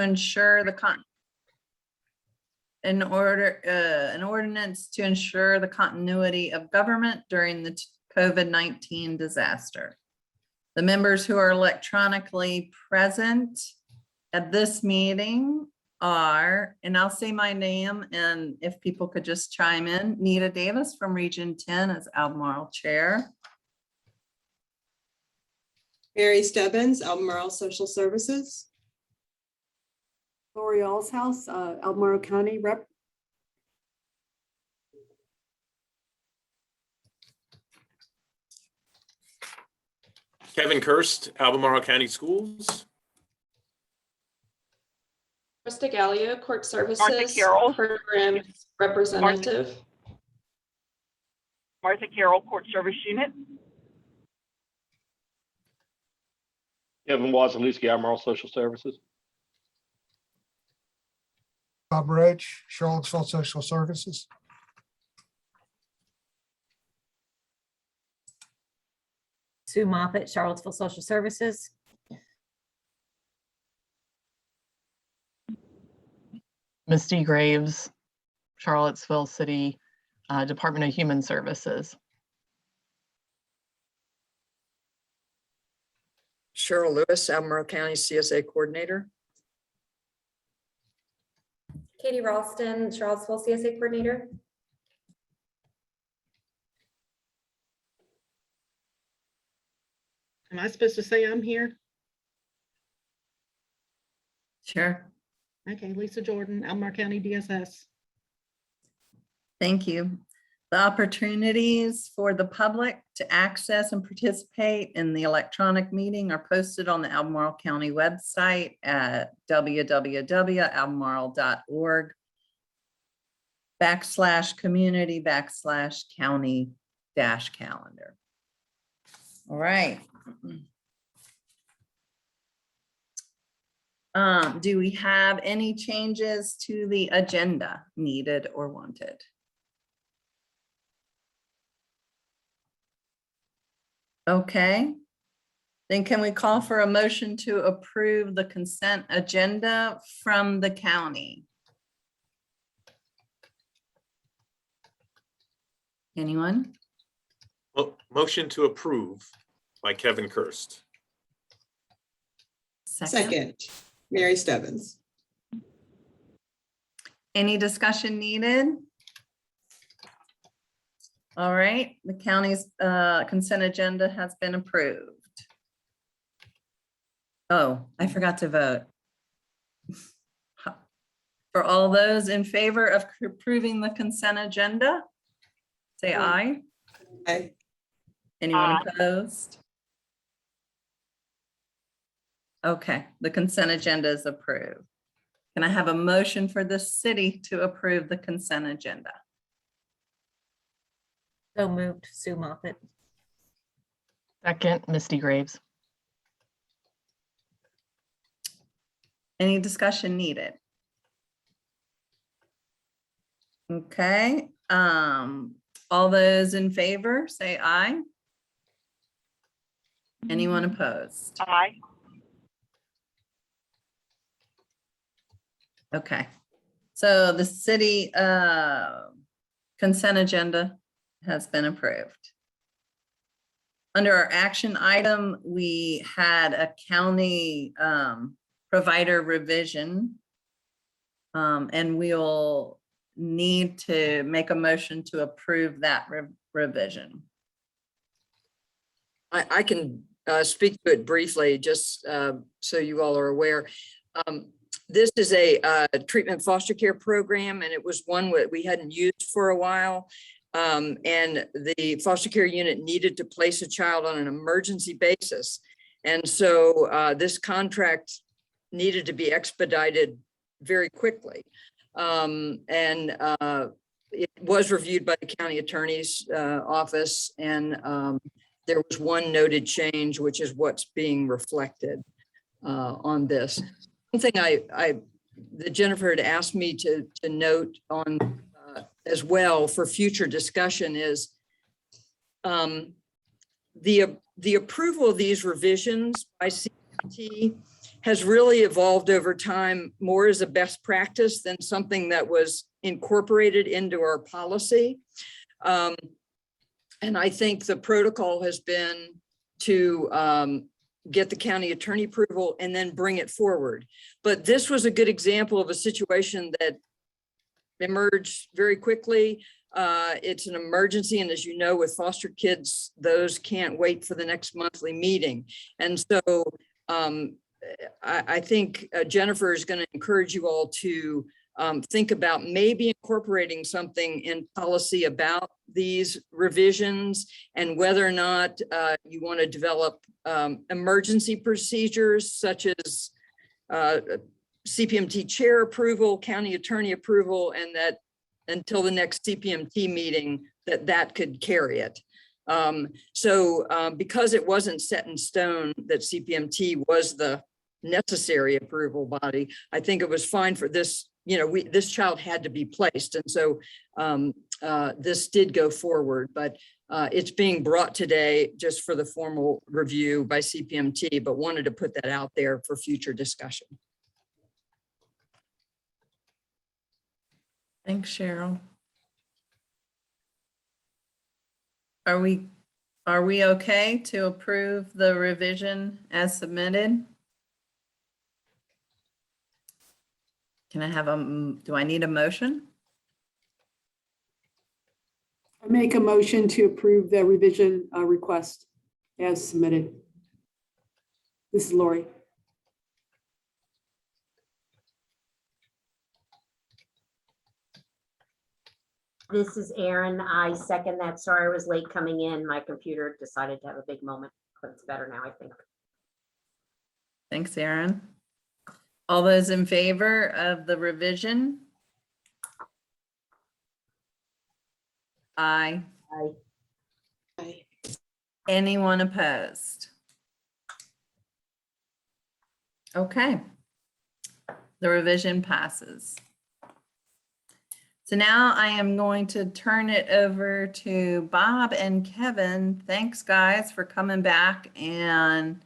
ensure an ordinance to ensure the continuity of government during the COVID-19 disaster. The members who are electronically present at this meeting are, and I'll say my name, and if people could just chime in, Nita Davis from Region 10 as Albemarle Chair. Mary Stebbins, Albemarle Social Services. Lori Allshouse, Albemarle County Rep. Kevin Kirst, Albemarle County Schools. Krista Gallia, Court Services Martha Carroll. Program Representative. Martha Carroll, Court Service Unit. Kevin Wazalewski, Albemarle Social Services. Bob Roach, Charlottesville Social Services. Sue Moffett, Charlottesville Social Services. Misty Graves, Charlottesville City Department of Human Services. Cheryl Lewis, Albemarle County CSA Coordinator. Katie Ralston, Charlottesville CSA Coordinator. Am I supposed to say I'm here? Sure. Okay, Lisa Jordan, Albemarle County DSS. Thank you. The opportunities for the public to access and participate in the electronic meeting are posted on the Albemarle County website at www.albemarle.org/community/county-calendar. All right. Do we have any changes to the agenda needed or wanted? Okay, then can we call for a motion to approve the consent agenda from the county? Anyone? Motion to approve by Kevin Kirst. Second, Mary Stebbins. Any discussion needed? All right, the county's consent agenda has been approved. Oh, I forgot to vote. For all those in favor of approving the consent agenda, say aye. Aye. Anyone opposed? Okay, the consent agenda is approved. Can I have a motion for the city to approve the consent agenda? So moved, Sue Moffett. Second, Misty Graves. Any discussion needed? Okay, all those in favor, say aye. Anyone opposed? Aye. Okay, so the city consent agenda has been approved. Under our action item, we had a county provider revision, and we'll need to make a motion to approve that revision. I can speak to it briefly, just so you all are aware. This is a treatment foster care program, and it was one that we hadn't used for a while. And the foster care unit needed to place a child on an emergency basis. And so this contract needed to be expedited very quickly. It was reviewed by the county attorney's office, and there was one noted change, which is what's being reflected on this. One thing that Jennifer had asked me to note on as well for future discussion is the approval of these revisions by CPMT has really evolved over time more as a best practice than something that was incorporated into our policy. And I think the protocol has been to get the county attorney approval and then bring it forward. But this was a good example of a situation that emerged very quickly. It's an emergency. And as you know, with foster kids, those can't wait for the next monthly meeting. And so I think Jennifer is going to encourage you all to think about maybe incorporating something in policy about these revisions and whether or not you want to develop emergency procedures such as CPMT chair approval, county attorney approval, and that until the next CPMT meeting that could carry it. So because it wasn't set in stone that CPMT was the necessary approval body, I think it was fine for this, this child had to be placed. And so this did go forward, but it's being brought today just for the formal review by CPMT, but wanted to put that out there for future discussion. Thanks, Cheryl. Are we okay to approve the revision as submitted? Can I have do I need a motion? I make a motion to approve the revision request as submitted. This is Lori. This is Erin. I second that. Sorry, I was late coming in. My computer decided to have a big moment, but it's better now, I think. Thanks, Erin. All those in favor of the revision? Aye. Aye. Aye. Anyone opposed? Okay. The revision passes. So now I am going to turn it over to Bob and Kevin. Thanks, guys, for coming back and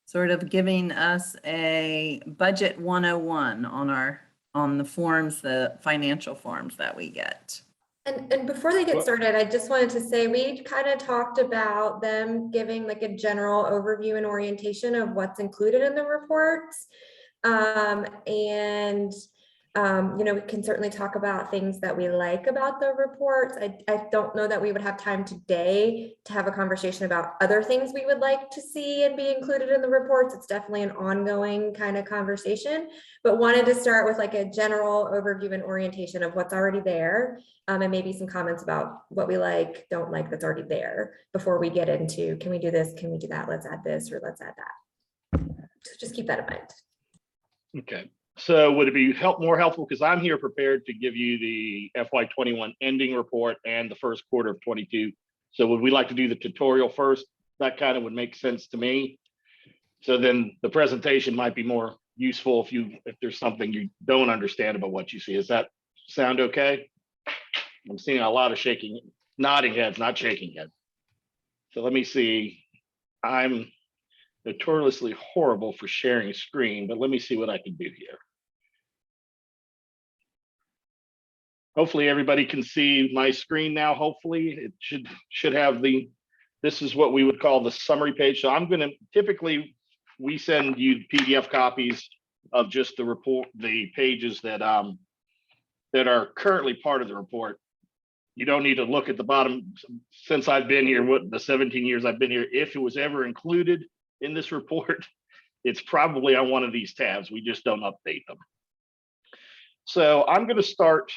sort of giving us a budget 101 on the forms, the financial forms that we get. And before they get started, I just wanted to say, we kind of talked about them giving like a general overview and orientation of what's included in the reports. We can certainly talk about things that we like about the reports. I don't know that we would have time today to have a conversation about other things we would like to see and be included in the reports. It's definitely an ongoing kind of conversation, but wanted to start with like a general overview and orientation of what's already there, and maybe some comments about what we like, don't like that's already there before we get into, can we do this? Can we do that? Let's add this or let's add that. So just keep that in mind. Okay. So would it be more helpful, because I'm here prepared to give you the FY21 ending report and the first quarter of 22. So would we like to do the tutorial first? That kind of would make sense to me. So then the presentation might be more useful if there's something you don't understand about what you see. Does that sound okay? I'm seeing a lot of nodding heads, not shaking heads. So let me see. I'm notoriously horrible for sharing a screen, but let me see what I can do here. Hopefully everybody can see my screen now. Hopefully it should have this is what we would call the summary page. So I'm gonna, typically we send you PDF copies of just the report, the pages that are currently part of the report. You don't need to look at the bottom. Since I've been here, the 17 years I've been here, if it was ever included in this report, it's probably on one of these tabs. We just don't update them. So I'm going to start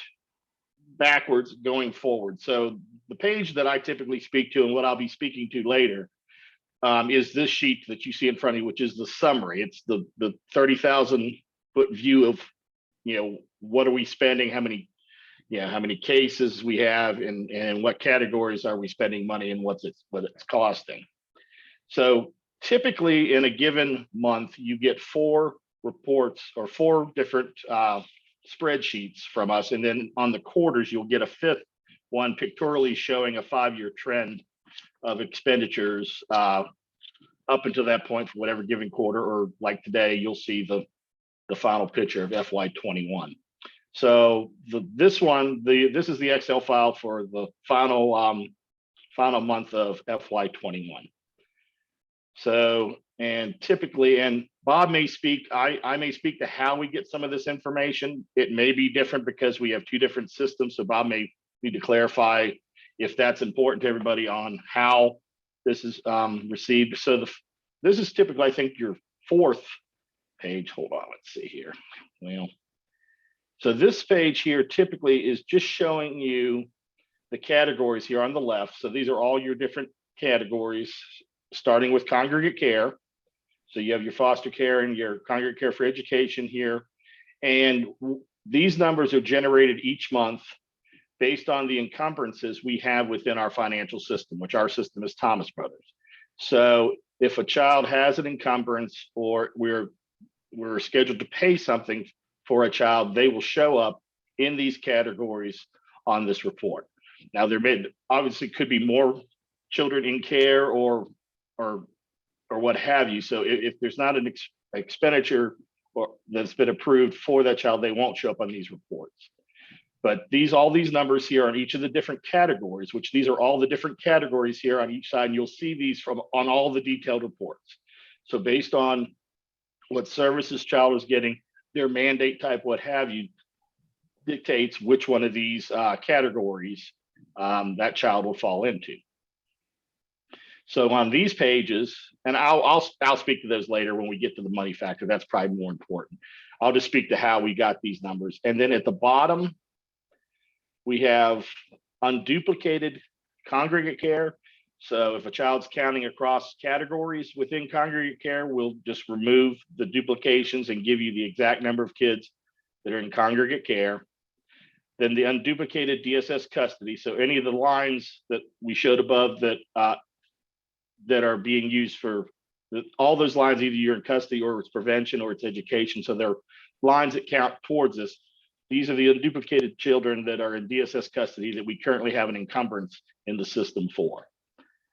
backwards going forward. So the page that I typically speak to and what I'll be speaking to later is this sheet that you see in front of you, which is the summary. It's the 30,000 foot view of, what are we spending, how many cases we have, and what categories are we spending money and what it's costing. So typically in a given month, you get 4 reports or 4 different spreadsheets from us. And then on the quarters, you'll get a 5th one pictorially showing a 5-year trend of expenditures up until that point for whatever given quarter, or like today, you'll see the final picture of FY21. So this is the Excel file for the final month of FY21. So, and typically, and Bob may speak, I may speak to how we get some of this information. It may be different because we have two different systems. So Bob may need to clarify if that's important to everybody on how this is received. So this is typically, I think, your fourth page. Hold on, let's see here. Well, so this page here typically is just showing you the categories here on the left. So these are all your different categories, starting with Congregate Care. So you have your foster care and your Congregate Care for Education here. And these numbers are generated each month based on the encumbrances we have within our financial system, which our system is Thomas Brothers. So if a child has an encumbrance, or we're scheduled to pay something for a child, they will show up in these categories on this report. Now, there may obviously could be more children in care or what have you. So if there's not an expenditure or that's been approved for that child, they won't show up on these reports. But all these numbers here on each of the different categories, which these are all the different categories here on each side, and you'll see these on all the detailed reports. So based on what services child is getting, their mandate type, what have you, dictates which one of these categories that child will fall into. So on these pages, and I'll speak to those later when we get to the money factor. That's probably more important. I'll just speak to how we got these numbers. And then at the bottom, we have unduplicated Congregate Care. So if a child's counting across categories within Congregate Care, we'll just remove the duplications and give you the exact number of kids that are in Congregate Care. Then the unduplicated DSS custody. So any of the lines that we showed above that are being used for all those lines, either you're in custody or it's prevention or it's education. So they're lines that count towards this. These are the unduplicated children that are in DSS custody that we currently have an encumbrance in the system for.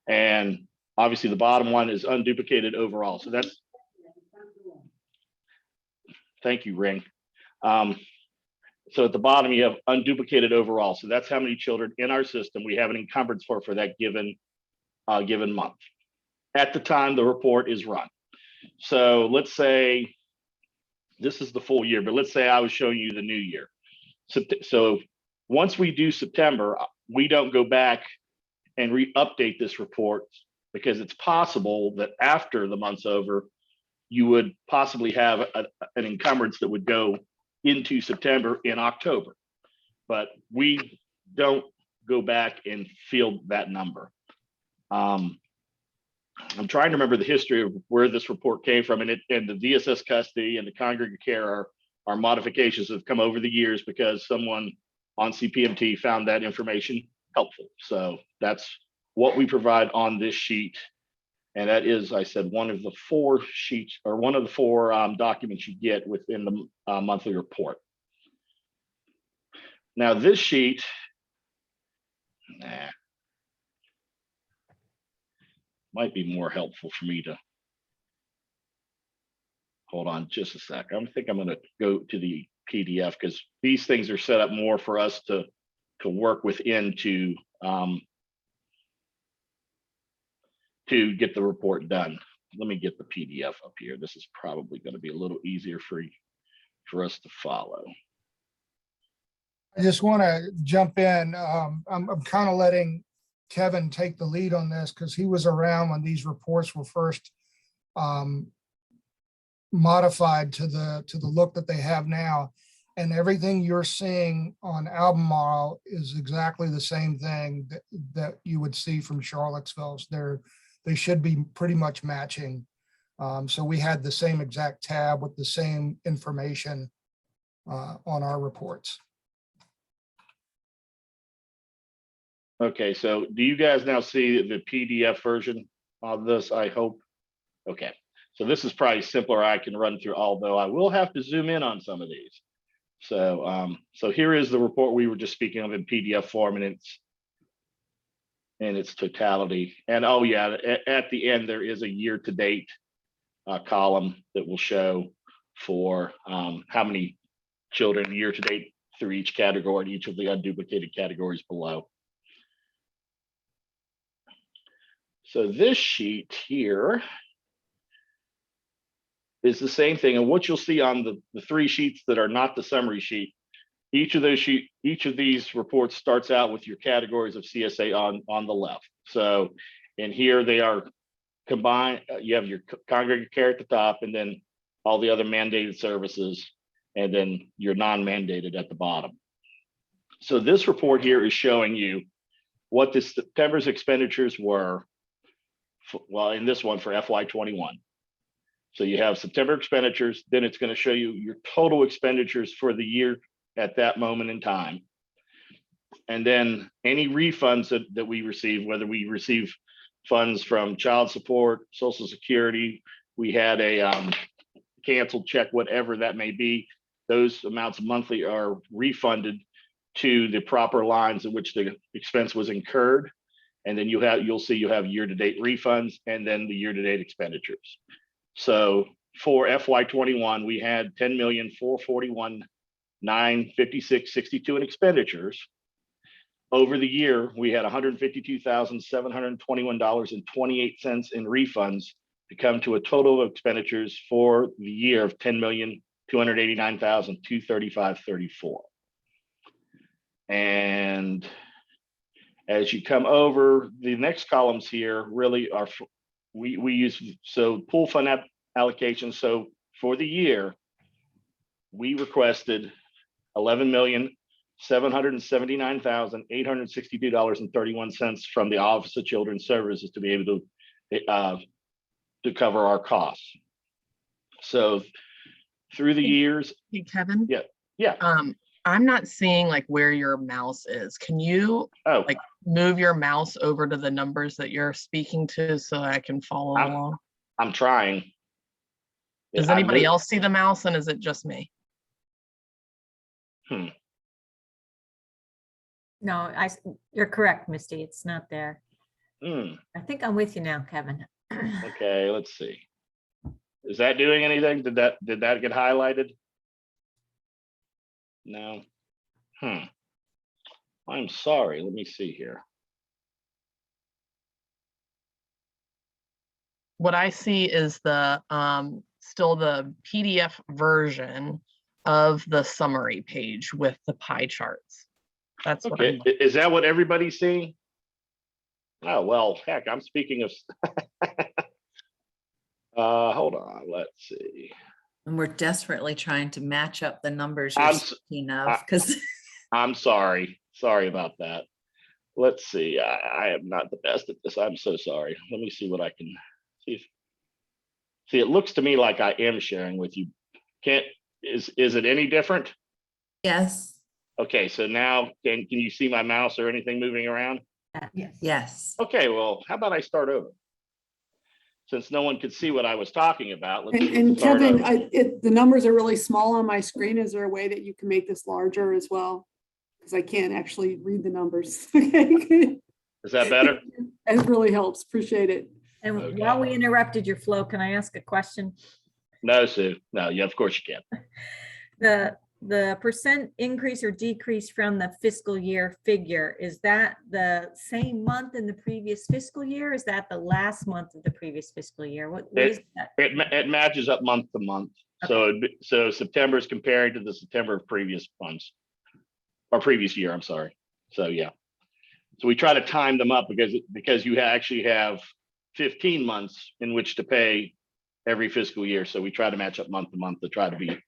And obviously the bottom one is unduplicated overall. So that's, thank you, Ring. So at the bottom, you have unduplicated overall. So that's how many children in our system we have an encumbrance for that given month at the time the report is run. So let's say this is the full year, but let's say I was showing you the new year. So once we do September, we don't go back and re-update this report, because it's possible that after the month's over, you would possibly have an encumbrance that would go into September in October, but we don't go back and field that number. I'm trying to remember the history of where this report came from, and the DSS custody and the Congregate Care are modifications that have come over the years because someone on CPMT found that information helpful. So that's what we provide on this sheet. And that is, I said, one of the four sheets, or one of the four documents you get within the monthly report. Now this sheet, might be more helpful for me to, hold on just a sec. I think I'm going to go to the PDF, because these things are set up more for us to work within to get the report done. Let me get the PDF up here. This is probably going to be a little easier for us to follow. I just want to jump in. I'm kind of letting Kevin take the lead on this, because he was around when these reports were first modified to the look that they have now. And everything you're seeing on Albemarle is exactly the same thing that you would see from Charlottesville's. They should be pretty much matching. So we had the same exact tab with the same information on our reports. Okay, so do you guys now see the PDF version of this, I hope? Okay, so this is probably simpler. I can run through, although I will have to zoom in on some of these. So, so here is the report we were just speaking of in PDF form, and in its totality. And oh yeah, at the end, there is a year-to-date column that will show for how many children year-to-date through each category, each of the unduplicated categories below. So this sheet here is the same thing. And what you'll see on the three sheets that are not the summary sheet, each of these reports starts out with your categories of CSA on the left. So in here they are combined. You have your Congregate Care at the top, and then all the other mandated services, and then your non-mandated at the bottom. So this report here is showing you what the September's expenditures were, well, in this one for FY21. So you have September expenditures, then it's going to show you your total expenditures for the year at that moment in time. And then any refunds that we receive, whether we receive funds from child support, Social Security, we had a canceled check, whatever that may be, those amounts monthly are refunded to the proper lines in which the expense was incurred. And then you'll see you have year-to-date refunds and then the year-to-date expenditures. So for FY21, we had $10,441,956.62 in expenditures. Over the year, we had $152,721.28 in refunds to come to a total of expenditures for the year of $10,289,235.34. And as you come over, the next columns here really are, we use, so pool fund allocation. So for the year, we requested $11,779,862.31 from the Office of Children's Services to be able to cover our costs. So through the years. Hey, Kevin. Yeah. I'm not seeing like where your mouse is. Can you like move your mouse over to the numbers that you're speaking to so I can follow along? I'm trying. Does anybody else see the mouse, and is it just me? No, you're correct, Misty. It's not there. I think I'm with you now, Kevin. Okay, let's see. Is that doing anything? Did that get highlighted? No. I'm sorry. Let me see here. What I see is the still the PDF version of the summary page with the pie charts. That's okay. Is that what everybody's seeing? Oh, well, heck, I'm speaking of. Hold on. Let's see. And we're desperately trying to match up the numbers you're speaking of, because I'm sorry. Sorry about that. Let's see. I am not the best at this. I'm so sorry. Let me see what I can see. See, it looks to me like I am sharing with you. Is it any different? Yes. Okay, so now can you see my mouse or anything moving around? Yes. Okay, well, how about I start over? Since no one could see what I was talking about. And Kevin, the numbers are really small on my screen. Is there a way that you can make this larger as well? Because I can't actually read the numbers. Is that better? It really helps. Appreciate it. And while we interrupted your flow, can I ask a question? No, Sue. No, yeah, of course you can. The percent increase or decrease from the fiscal year figure, is that the same month in the previous fiscal year? Is that the last month of the previous fiscal year? What is that? It matches up month to month. Okay. So September is compared to the September of previous months or previous year. I'm sorry. So yeah. So we try to time them up because you actually have 15 months in which to pay every fiscal year. So we try to match up month to month to try to be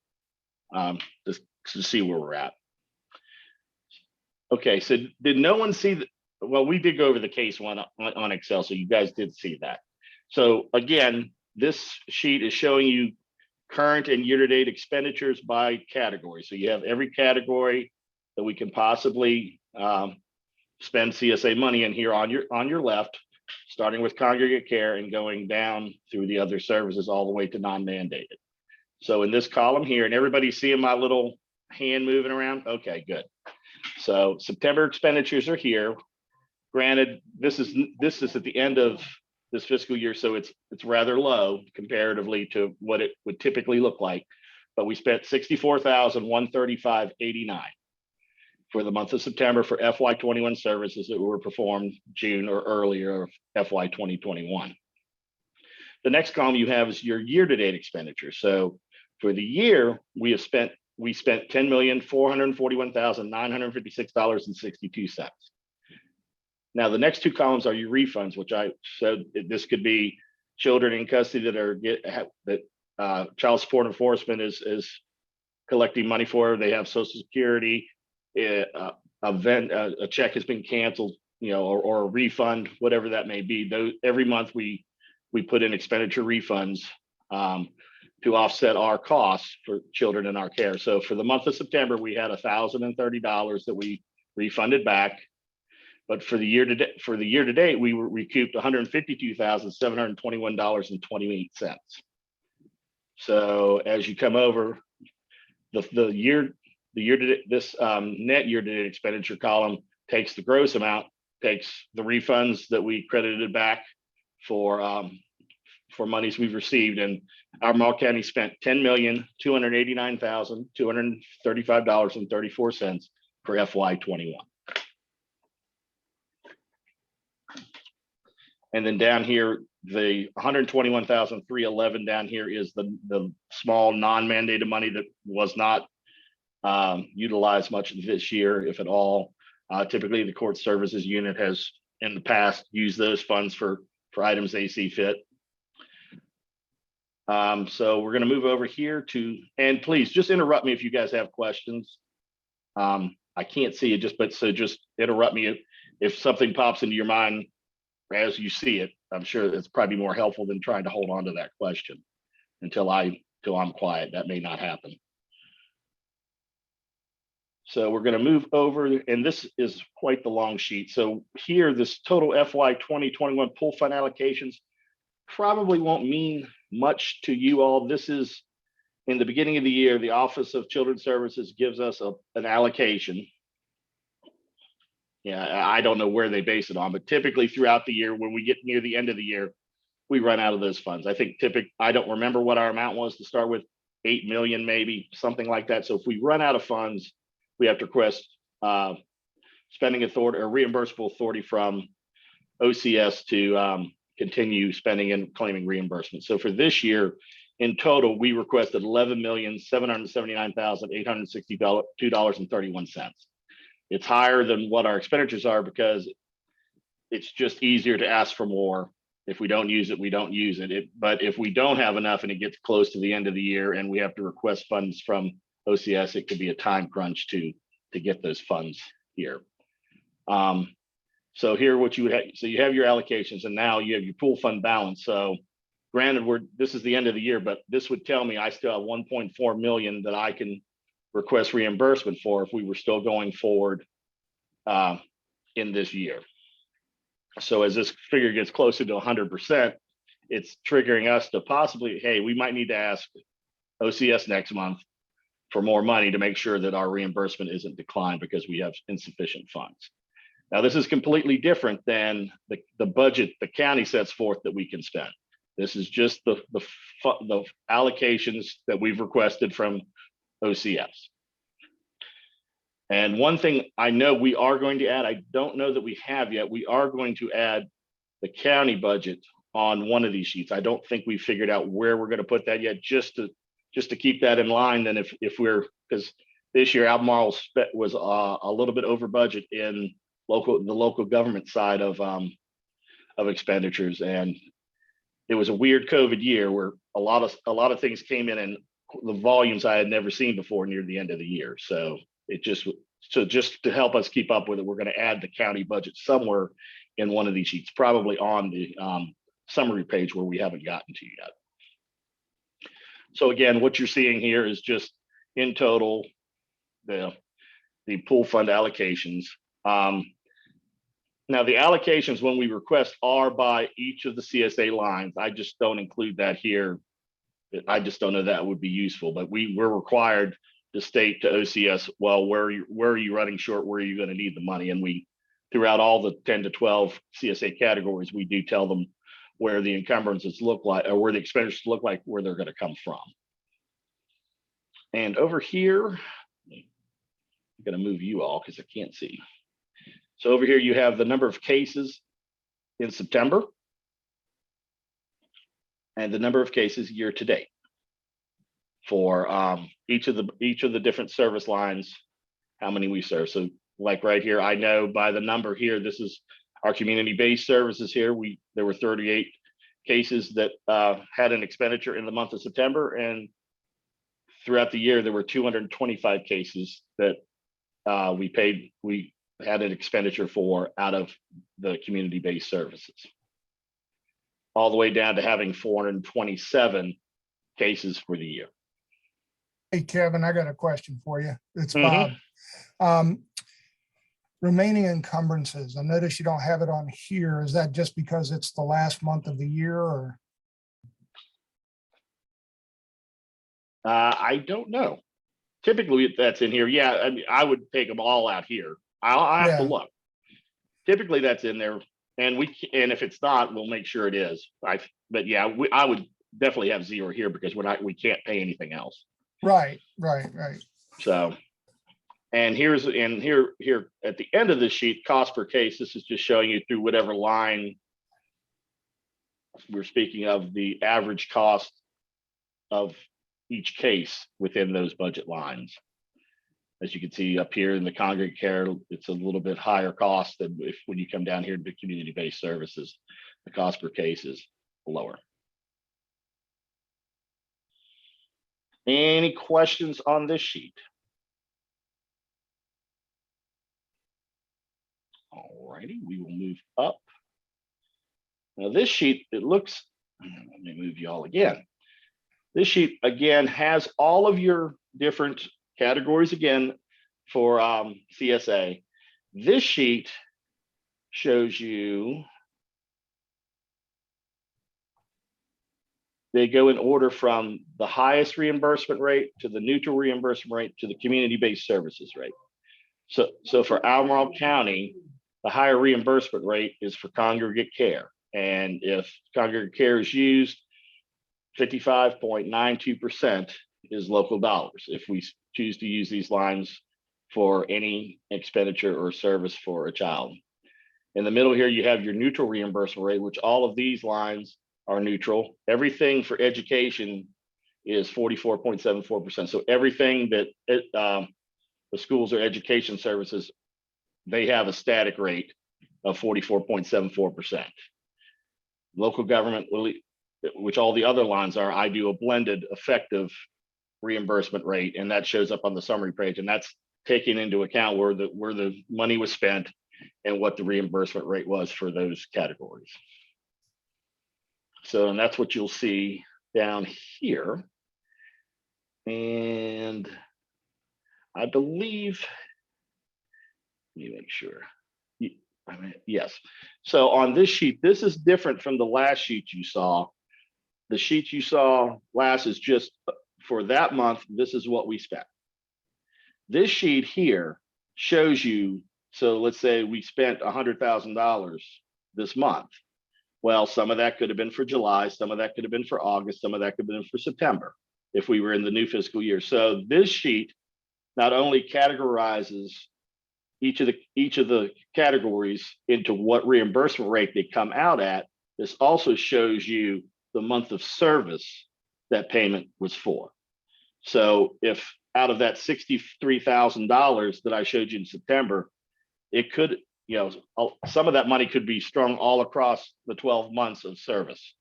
to see where we're at. Okay, so did no one see well, we did go over the case one on Excel, so you guys did see that. So again, this sheet is showing you current and year-to-date expenditures by category. So you have every category that we can possibly spend CSA money in here on your left, starting with Congregate Care and going down through the other services all the way to non-mandated. So in this column here, and everybody's seeing my little hand moving around? Okay, good. So September expenditures are here. Granted, this is at the end of this fiscal year, so it's rather low comparatively to what it would typically look like. But we spent $64,135.89 for the month of September for FY21 services that were performed June or earlier of FY 2021. The next column you have is your year-to-date expenditure. So for the year, we spent $10,441,956.62. Now, the next two columns are your refunds, which I said this could be children in custody that child support enforcement is collecting money for. They have Social Security, a check has been canceled, or a refund, whatever that may be. Every month we put in expenditure refunds to offset our costs for children in our care. So for the month of September, we had $1,030 that we refunded back. But for the year to date, we were recouped $152,721.28. So as you come over the year to date, this net year to date expenditure column takes the gross amount, takes the refunds that we credited back for monies we've received, and Albemarle County spent $10,289,235.34 for FY21. And then down here, the $121,311 down here is the small non-mandated money that was not utilized much this year, if at all. Typically, the court services unit has in the past used those funds for items they see fit. So we're going to move over here and please just interrupt me if you guys have questions. I can't see it, so just interrupt me if something pops into your mind as you see it. I'm sure it's probably more helpful than trying to hold on to that question until I'm quiet. That may not happen. So we're going to move over, and this is quite the long sheet. So here, this total FY 2021 pool fund allocations probably won't mean much to you all. This is in the beginning of the year, the Office of Children's Services gives us an allocation. Yeah, I don't know where they base it on, but typically throughout the year, when we get near the end of the year, we run out of those funds. I think I don't remember what our amount was to start with, 8 million, maybe something like that. So if we run out of funds, we have to request spending authority or reimbursable authority from OCS to continue spending and claiming reimbursement. So for this year, in total, we requested $11,779,862.31. It's higher than what our expenditures are because it's just easier to ask for more. If we don't use it, we don't use it. But if we don't have enough and it gets close to the end of the year and we have to request funds from OCS, it could be a time crunch to get those funds here. So here, what you would have, so you have your allocations, and now you have your pool fund balance. So granted, this is the end of the year, but this would tell me I still have 1.4 million that I can request reimbursement for if we were still going forward in this year. So as this figure gets closer to 100%, it's triggering us to possibly, hey, we might need to ask OCS next month for more money to make sure that our reimbursement isn't declined because we have insufficient funds. Now, this is completely different than the budget the county sets forth that we can spend. This is just the allocations that we've requested from OCS. And one thing I know we are going to add, I don't know that we have yet, we are going to add the county budget on one of these sheets. I don't think we figured out where we're going to put that yet, just to keep that in line. Then if we're, because this year Albemarle was a little bit over budget in the local government side of expenditures, and it was a weird COVID year where a lot of things came in and the volumes I had never seen before near the end of the year. So just to help us keep up with it, we're going to add the county budget somewhere in one of these sheets, probably on the summary page where we haven't gotten to yet. So again, what you're seeing here is just in total the pool fund allocations. Now the allocations when we request are by each of the CSA lines. I just don't include that here. I just don't know that would be useful, but we're required to state to OCS, well, where are you running short? Where are you going to need the money? And we throughout all the 10 to 12 CSA categories, we do tell them where the encumbrances look like, or where the expenditures look like, where they're going to come from. And over here, I'm going to move you all because I can't see. So over here, you have the number of cases in September and the number of cases year to date for each of the different service lines, how many we serve. So like right here, I know by the number here, this is our community-based services here. There were 38 cases that had an expenditure in the month of September, and throughout the year, there were 225 cases that we had an expenditure for out of the community-based services. All the way down to having 427 cases for the year. Hey, Kevin, I got a question for you. It's Bob. Remaining encumbrances. I notice you don't have it on here. Is that just because it's the last month of the year, or? I don't know. Typically that's in here. Yeah, I mean, I would take them all out here. I'll have to look. Typically that's in there, and if it's not, we'll make sure it is. But yeah, I would definitely have zero here because we can't pay anything else. Right. So, and here at the end of the sheet, cost per case. This is just showing you through whatever line we're speaking of, the average cost of each case within those budget lines. As you can see up here in the Congregate Care, it's a little bit higher cost than when you come down here to community-based services, the cost per case is lower. Any questions on this sheet? All righty, we will move up. Now this sheet, it looks, let me move you all again. This sheet again has all of your different categories again for CSA. This sheet shows you, they go in order from the highest reimbursement rate to the neutral reimbursement rate to the community-based services rate. So for Albemarle County, the higher reimbursement rate is for Congregate Care. And if Congregate Care is used, 55.92% is local dollars. If we choose to use these lines for any expenditure or service for a child. In the middle here, you have your neutral reimbursement rate, which all of these lines are neutral. Everything for education is 44.74%. So everything that the schools or education services, they have a static rate of 44.74%. Local government, which all the other lines are, I do a blended effective reimbursement rate, and that shows up on the summary page, and that's taking into account where the money was spent and what the reimbursement rate was for those categories. So, and that's what you'll see down here. And I believe, let me make sure. Yes. So on this sheet, this is different from the last sheet you saw. The sheet you saw last is just for that month, this is what we spent. This sheet here shows you, so let's say we spent $100,000 this month. Well, some of that could have been for July, some of that could have been for August, some of that could have been for September, if we were in the new fiscal year. So this sheet not only categorizes each of the categories into what reimbursement rate they come out at, this also shows you the month of service that payment was for. So if out of that $63,000 that I showed you in September, it could, some of that money could be strung all across the 12 months of service.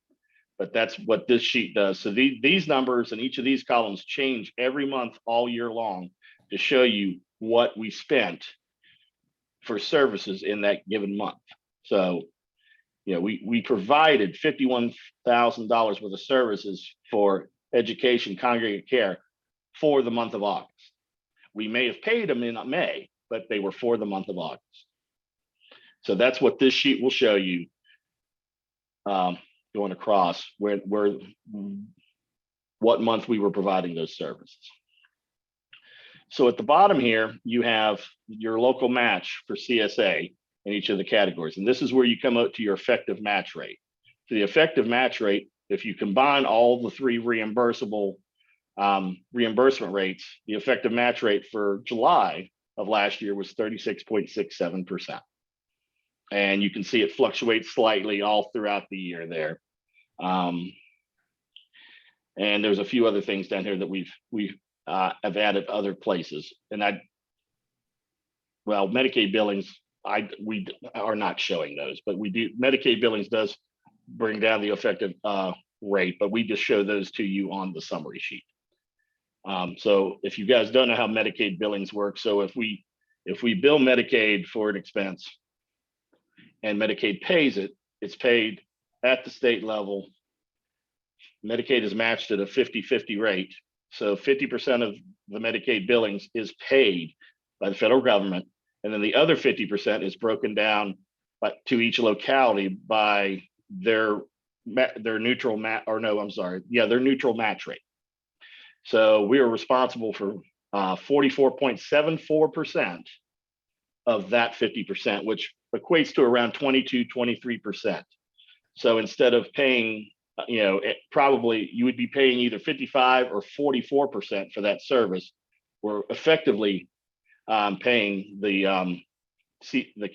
But that's what this sheet does. So these numbers and each of these columns change every month all year long to show you what we spent for services in that given month. So, we provided $51,000 worth of services for education, Congregate Care for the month of August. We may have paid them in May, but they were for the month of August. So that's what this sheet will show you going across where what month we were providing those services. So at the bottom here, you have your local match for CSA, in each of the categories. And this is where you come out to your effective match rate. So the effective match rate, if you combine all the three reimbursable reimbursement rates, the effective match rate for July of last year was 36.67%. And you can see it fluctuates slightly all throughout the year there. And there's a few other things down here that we've have added other places. And well, Medicaid billings, we are not showing those, but we do. Medicaid billings does bring down the effective rate, but we just show those to you on the summary sheet. So if you guys don't know how Medicaid billings work, so if we bill Medicaid for an expense and Medicaid pays it, it's paid at the state level. Medicaid is matched at a 50-50 rate. So 50% of the Medicaid billings is paid by the federal government. And then the other 50% is broken down to each locality by their neutral their neutral match rate. So we are responsible for 44.74% of that 50%, which equates to around 23%. So instead of paying, probably you would be paying either 55 or 44% for that service. We're effectively paying the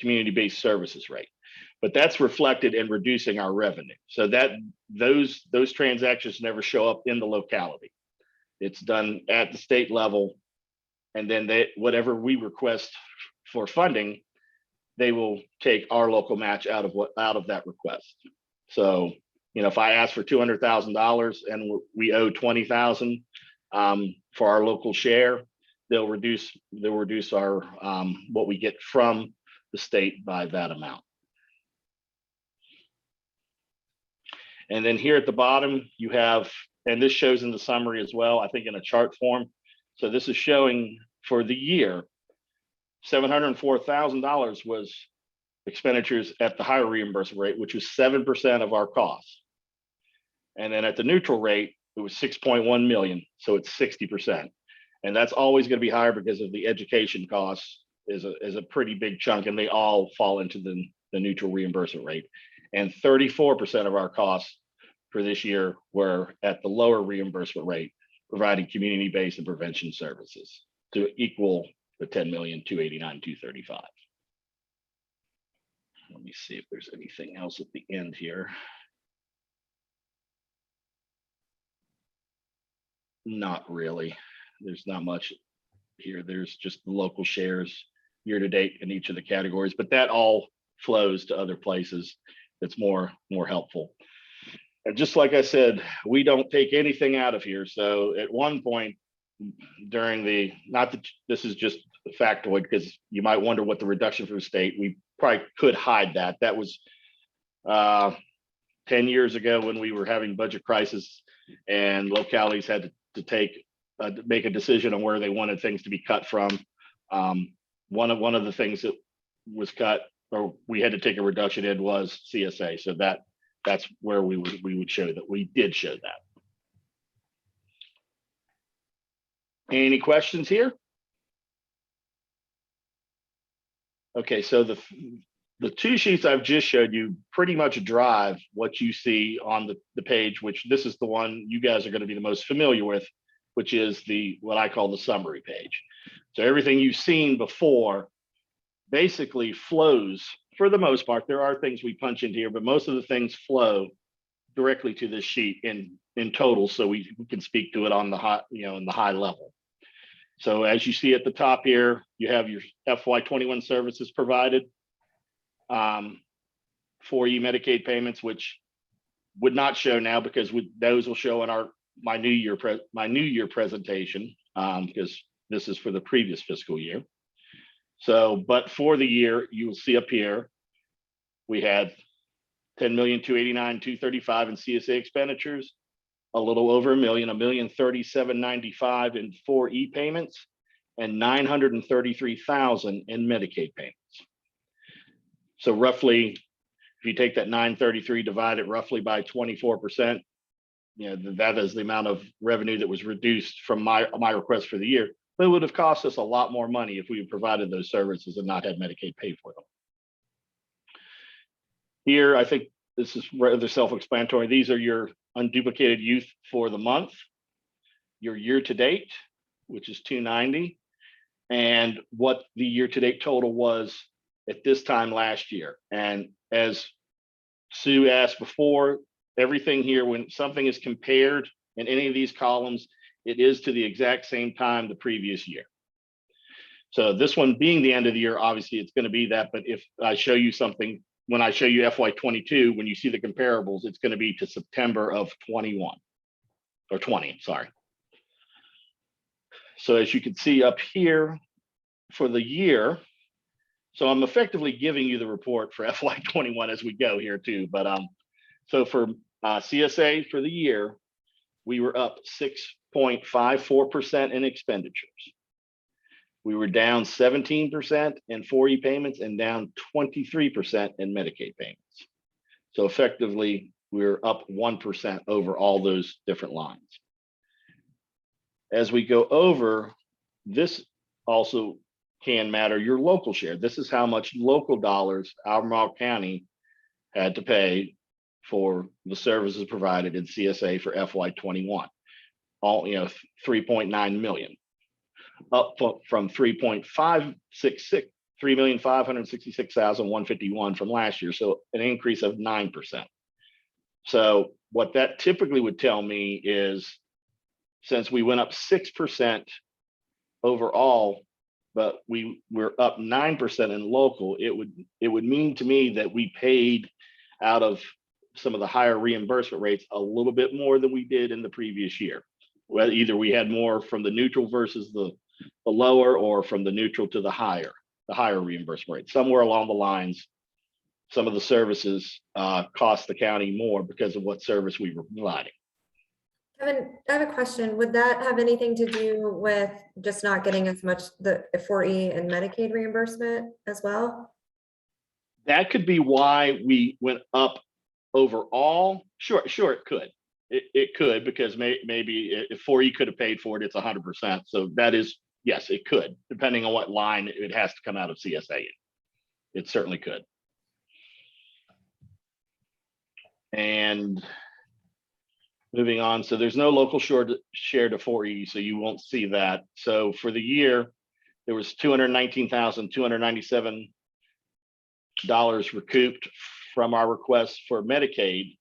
community-based services rate, but that's reflected in reducing our revenue. So that those transactions never show up in the locality. It's done at the state level, and then whatever we request for funding, they will take our local match out of that request. So, if I ask for $200,000 and we owe $20,000 for our local share, they'll reduce our what we get from the state by that amount. And then here at the bottom, you have, and this shows in the summary as well, I think in a chart form. So this is showing for the year, $704,000 was expenditures at the higher reimbursement rate, which was 7% of our costs. And then at the neutral rate, it was 6.1 million. So it's 60%. And that's always going to be higher because of the education costs is a pretty big chunk, and they all fall into the neutral reimbursement rate. And 34% of our costs for this year were at the lower reimbursement rate, providing community-based and prevention services to equal the 10,289,235. Let me see if there's anything else at the end here. Not really. There's not much here. There's just the local shares year to date in each of the categories, but that all flows to other places. That's more helpful. And just like I said, we don't take anything out of here. So at one point during this is just a factoid because you might wonder what the reduction for the state, we probably could hide that. That was 10 years ago when we were having budget crisis and localities had to make a decision on where they wanted things to be cut from. One of the things that was cut, or we had to take a reduction in, was CSA. So that's where we would show that. We did show that. Any questions here? Okay, so the two sheets I've just showed you pretty much drive what you see on the page, which this is the one you guys are going to be the most familiar with, which is what I call the summary page. So everything you've seen before basically flows, for the most part. There are things we punch into here, but most of the things flow directly to this sheet in total, so we can speak to it on the high, in the high level. So as you see at the top here, you have your FY21 services provided, 4E Medicaid payments, which would not show now because those will show in my new year presentation, because this is for the previous fiscal year. So, but for the year, you will see up here, we had 10,289,235 in CSA expenditures, a little over a million, 1,037,995 in 4E payments, and 933,000 in Medicaid payments. So roughly, if you take that 933, divide it roughly by 24%, that is the amount of revenue that was reduced from my request for the year. But it would have cost us a lot more money if we had provided those services and not had Medicaid pay for them. Here, I think this is rather self-explanatory. These are your unduplicated youth for the month, your year-to-date, which is 290, and what the year-to-date total was at this time last year. And as Sue asked before, everything here, when something is compared in any of these columns, it is to the exact same time the previous year. So this one being the end of the year, obviously it's going to be that. But if I show you something, when I show you FY22, when you see the comparables, it's going to be to September of 21 or 20, sorry. So as you can see up here for the year, so I'm effectively giving you the report for FY21 as we go here too. But so for CSA for the year, we were up 6.54% in expenditures. We were down 17% in 4E payments and down 23% in Medicaid payments. So effectively, we're up 1% over all those different lines. As we go over, this also can matter your local share. This is how much local dollars Albemarle County had to pay for the services provided in CSA for FY21. All, 3.9 million. Up from 3,566,151 from last year, so an increase of 9%. So what that typically would tell me is, since we went up 6% overall, but we're up 9% in local, it would mean to me that we paid out of some of the higher reimbursement rates a little bit more than we did in the previous year. Well, either we had more from the neutral versus the lower, or from the neutral to the higher reimbursement rate. Somewhere along the lines, some of the services cost the county more because of what service we were providing. Kevin, I have a question. Would that have anything to do with just not getting as much the 4E and Medicaid reimbursement as well? That could be why we went up overall. Sure, it could. It could, because maybe if 4E could have paid for it, it's 100%. So that is, yes, it could, depending on what line it has to come out of CSA. It certainly could. And moving on, so there's no local share to 4E, so you won't see that. So for the year, there was $219,297 recouped from our request for Medicaid,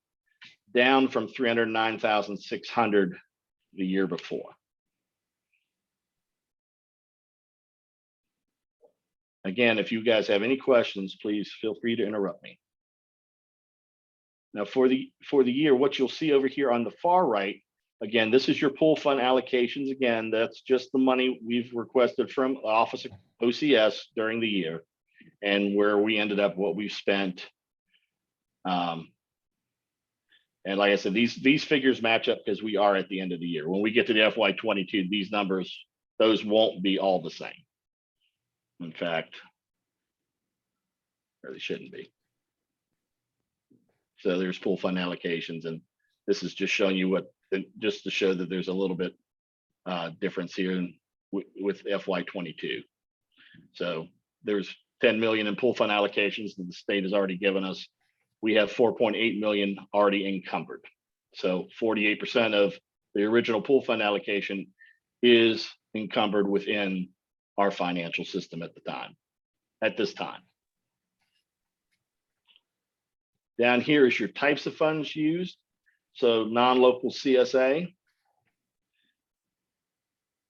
down from $309,600 the year before. Again, if you guys have any questions, please feel free to interrupt me. Now for the year, what you'll see over here on the far right, again, this is your pool fund allocations. Again, that's just the money we've requested from the Office of OCS during the year, and where we ended up, what we've spent. And like I said, these figures match up because we are at the end of the year. When we get to the FY22, these numbers, those won't be all the same. In fact, or they shouldn't be. So there's pool fund allocations, and this is just showing you just to show that there's a little bit difference here with FY22. So there's 10 million in pool fund allocations that the state has already given us. We have 4.8 million already encumbered. So 48% of the original pool fund allocation is encumbered within our financial system at this time. Down here is your types of funds used. So non-local CSA,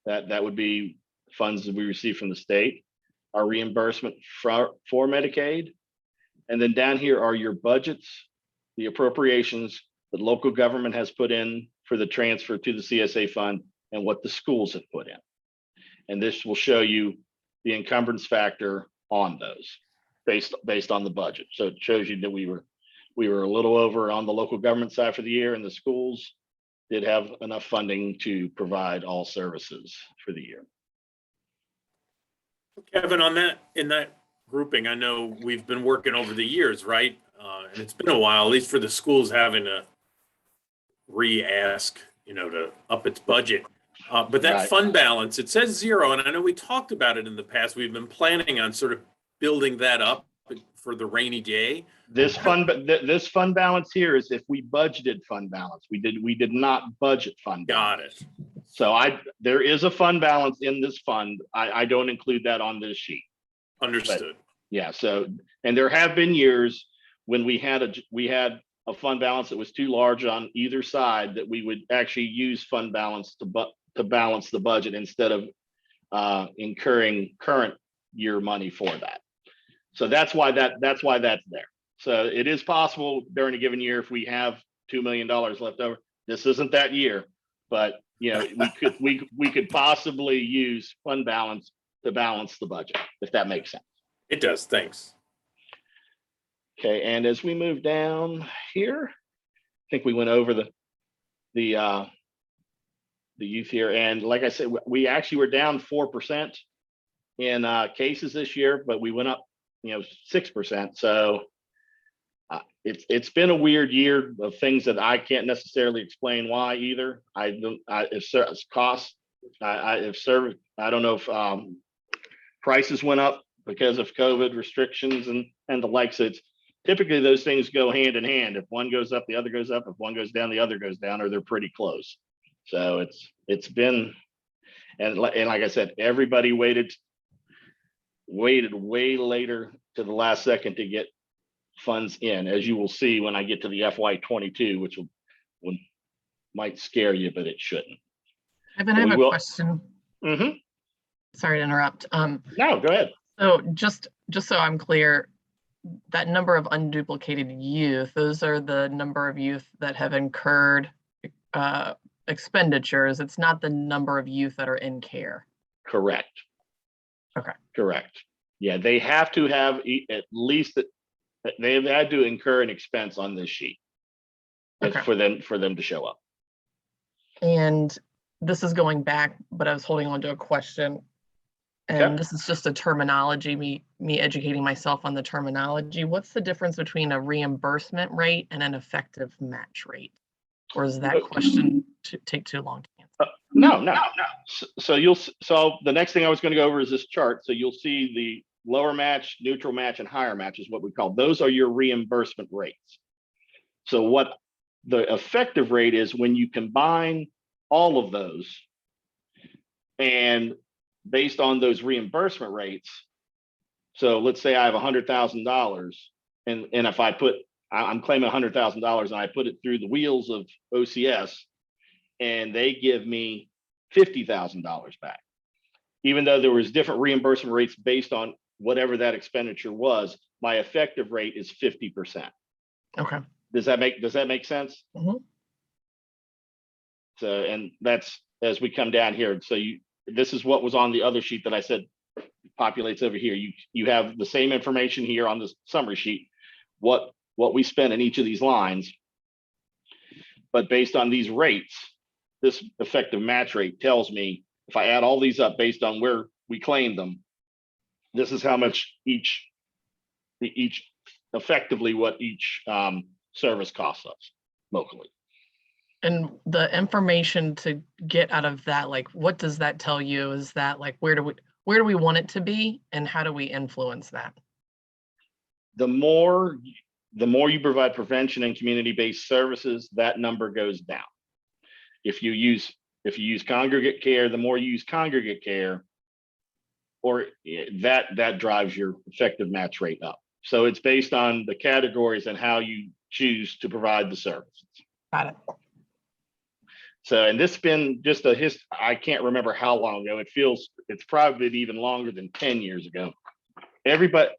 that would be funds that we receive from the state, our reimbursement for Medicaid. And then down here are your budgets, the appropriations that local government has put in for the transfer to the CSA fund, and what the schools have put in. And this will show you the encumbrance factor on those based on the budget. So it shows you that we were a little over on the local government side for the year, and the schools did have enough funding to provide all services for the year. Kevin, in that grouping, I know we've been working over the years, right? And it's been a while, at least for the schools, having to re-ask, to up its budget. But that fund balance, it says zero, and I know we talked about it in the past. We've been planning on sort of building that up for the rainy day. This this fund balance here is if we budgeted fund balance. We did not budget fund balance. Got it. So there is a fund balance in this fund. I don't include that on this sheet. Understood. Yeah, so, and there have been years when we had a fund balance that was too large on either side that we would actually use fund balance to balance the budget instead of incurring current year money for that. So that's why that's there. So it is possible during a given year, if we have $2 million left over, this isn't that year, but you know, we could possibly use fund balance to balance the budget, if that makes sense. It does. Thanks. Okay, and as we move down here, I think we went over the youth here, and like I said, we actually were down 4% in cases this year, but we went up, 6%. So it's been a weird year of things that I can't necessarily explain why either. If costs, if service, I don't know if prices went up because of COVID restrictions and the like. So it's typically those things go hand in hand. If one goes up, the other goes up. If one goes down, the other goes down, or they're pretty close. So it's been, and like I said, everybody waited way later to the last second to get funds in, as you will see when I get to the FY22, which might scare you, but it shouldn't. Evan, I have a question. Mm-hmm. Sorry to interrupt. No, go ahead. So just so I'm clear, that number of unduplicated youth, those are the number of youth that have incurred expenditures. It's not the number of youth that are in care. Correct. Okay. Correct. Yeah, they have to have at least, they've had to incur an expense on this sheet for them to show up. And this is going back, but I was holding on to a question. And this is just a terminology, me educating myself on the terminology. What's the difference between a reimbursement rate and an effective match rate? Or is that question take too long to answer? No. So the next thing I was going to go over is this chart. So you'll see the lower match, neutral match, and higher match is what we call. Those are your reimbursement rates. So what the effective rate is when you combine all of those, and based on those reimbursement rates. So let's say I have $100,000, and if I'm claiming $100,000 and I put it through the wheels of OCS, and they give me $50,000 back, even though there was different reimbursement rates based on whatever that expenditure was, my effective rate is 50%. Okay. Does that make sense? Mm-hmm. So, and that's as we come down here. So this is what was on the other sheet that I said populates over here. You have the same information here on this summary sheet, what we spent in each of these lines, but based on these rates, this effective match rate tells me if I add all these up based on where we claim them, this is how much each effectively what each service costs us locally. And the information to get out of that, like, what does that tell you? Is that like, where do we want it to be, and how do we influence that? The more you provide prevention and community-based services, that number goes down. If you use congregate care, the more you use congregate care, or that drives your effective match rate up. So it's based on the categories and how you choose to provide the services. Got it. So, and this has been just I can't remember how long ago. It's probably even longer than 10 years ago. Everybody,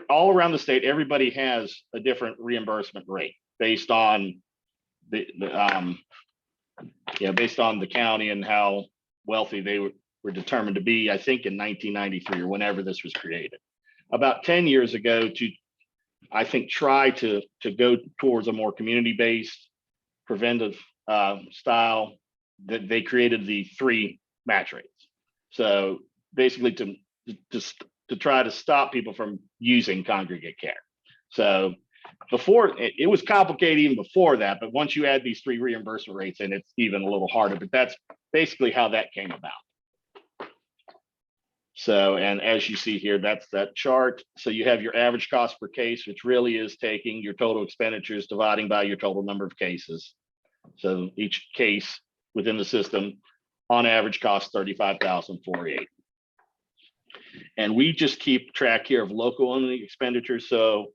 all around the state, everybody has a different reimbursement rate based on based on the county and how wealthy they were determined to be, I think in 1993 or whenever this was created. About 10 years ago, I think try to go towards a more community-based preventive style, that they created the 3 match rates. So basically to try to stop people from using congregate care. So before, it was complicated even before that, but once you add these 3 reimbursement rates in, it's even a little harder, but that's basically how that came about. So, and as you see here, that's that chart. So you have your average cost per case, which really is taking your total expenditures, dividing by your total number of cases. So each case within the system on average costs $35,480. And we just keep track here of local only expenditures. So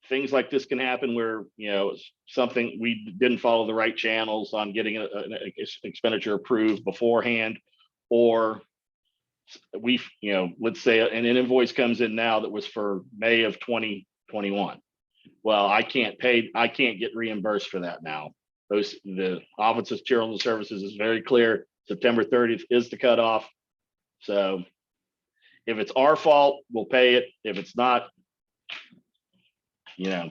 things like this can happen where, you know, something we didn't follow the right channels on getting an expenditure approved beforehand, or we, you know, let's say an invoice comes in now that was for May of 2021. Well, I can't get reimbursed for that now. The Office of Children's Services is very clear. September 30th is the cutoff. So if it's our fault, we'll pay it. If it's not, you know,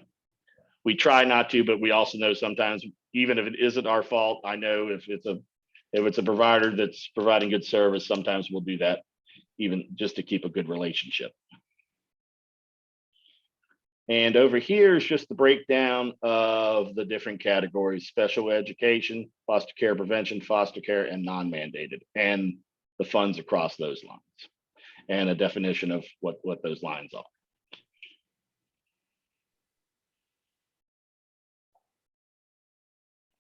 we try not to, but we also know sometimes, even if it isn't our fault, I know if it's a provider that's providing good service, sometimes we'll do that, even just to keep a good relationship. And over here is just the breakdown of the different categories: special education, foster care prevention, foster care, and non-mandated, and the funds across those lines, and a definition of what those lines are.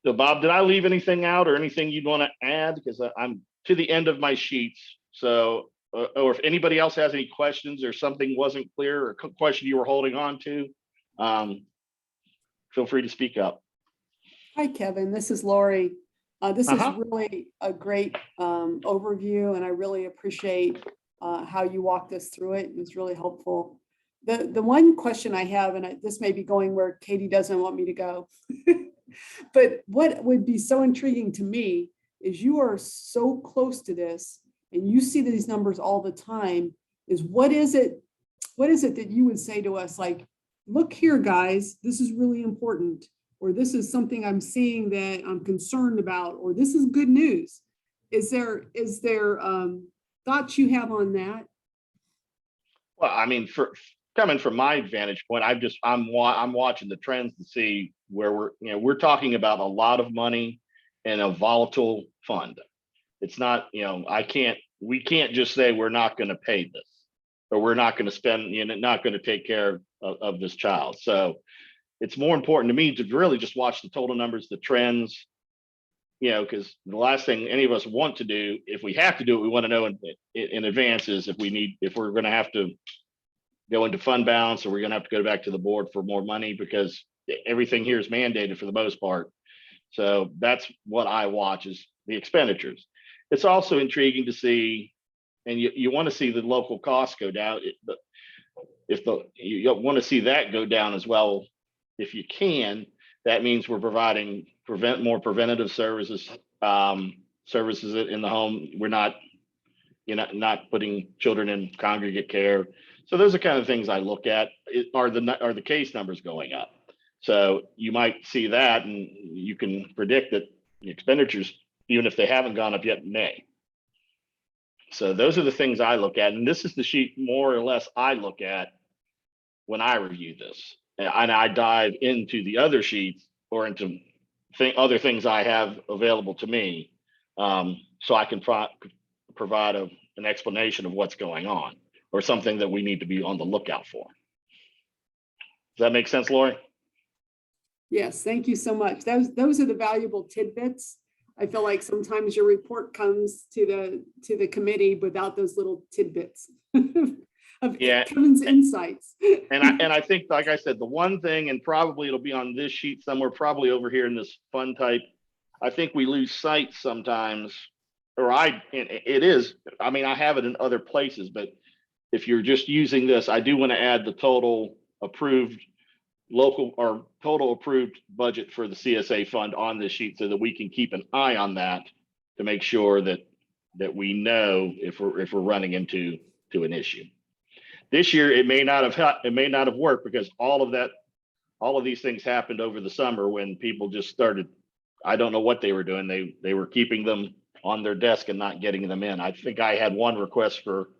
So Bob, did I leave anything out or anything you'd want to add? Because I'm to the end of my sheets. So, or if anybody else has any questions or something wasn't clear or a question you were holding on to, feel free to speak up. Hi, Kevin. This is Lori. This is really a great overview, and I really appreciate how you walked us through it. It was really helpful. The one question I have, and this may be going where Katie doesn't want me to go, but what would be so intriguing to me is you are so close to this and you see these numbers all the time, is what is it that you would say to us, like, look here, guys, this is really important, or this is something I'm seeing that I'm concerned about, or this is good news. Is there thoughts you have on that? Well, I mean, coming from my vantage point, I'm watching the trends to see where we're talking about a lot of money in a volatile fund. It's not, we can't just say we're not going to pay this, or we're not going to spend, not going to take care of this child. So it's more important to me to really just watch the total numbers, the trends, because the last thing any of us want to do, if we have to do it, we want to know in advance is if we're going to have to go into fund balance, or we're going to have to go back to the board for more money, because everything here is mandated for the most part. So that's what I watch, is the expenditures. It's also intriguing to see, and you want to see the local costs go down. You want to see that go down as well, if you can. That means we're providing more preventative services, services in the home. We're not, not putting children in congregate care. So those are kind of things I look at. Are the case numbers going up? So you might see that, and you can predict that the expenditures, even if they haven't gone up yet, may. So those are the things I look at, and this is the sheet more or less I look at when I review this, and I dive into the other sheets or into other things I have available to me, so I can provide an explanation of what's going on, or something that we need to be on the lookout for. Does that make sense, Lori? Yes, thank you so much. Those are the valuable tidbits. I feel like sometimes your report comes to the committee without those little tidbits of Kevin's insights. And I think, like I said, the one thing, and probably it'll be on this sheet somewhere, probably over here in this fund type, I think we lose sight sometimes, it is, I mean, I have it in other places, but if you're just using this, I do want to add the total approved local or total approved budget for the CSA fund on this sheet, so that we can keep an eye on that to make sure that we know if we're running into an issue. This year it may not have worked, because all of these things happened over the summer when people just started, I don't know what they were doing. They were keeping them on their desk and not getting them in. I think I had one request for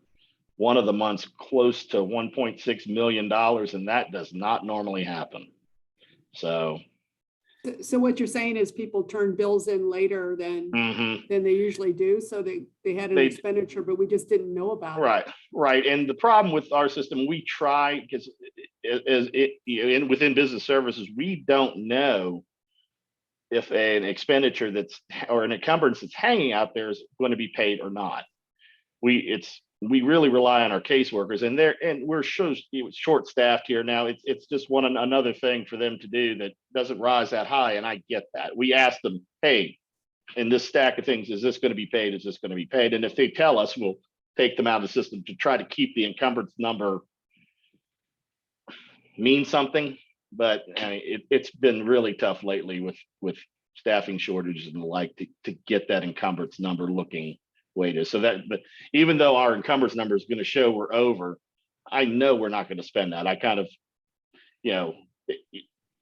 one of the months close to $1.6 million, and that does not normally happen. So So what you're saying is people turn bills in later than they usually do, so they had an They- expenditure, but we just didn't know about it. Right. And the problem with our system, we try, because within business services, we don't know if an expenditure or an encumbrance that's hanging out there is going to be paid or not. We really rely on our caseworkers, and we're short-staffed here now. It's just another thing for them to do that doesn't rise that high, and I get that. We ask them, hey, in this stack of things, is this going to be paid? Is this going to be paid? And if they tell us, we'll take them out of the system to try to keep the encumbrance number mean something. But I mean, it's been really tough lately with staffing shortages and the like to get that encumbrance number looking weighted. So but even though our encumbrance number is going to show we're over, I know we're not going to spend that. I kind of,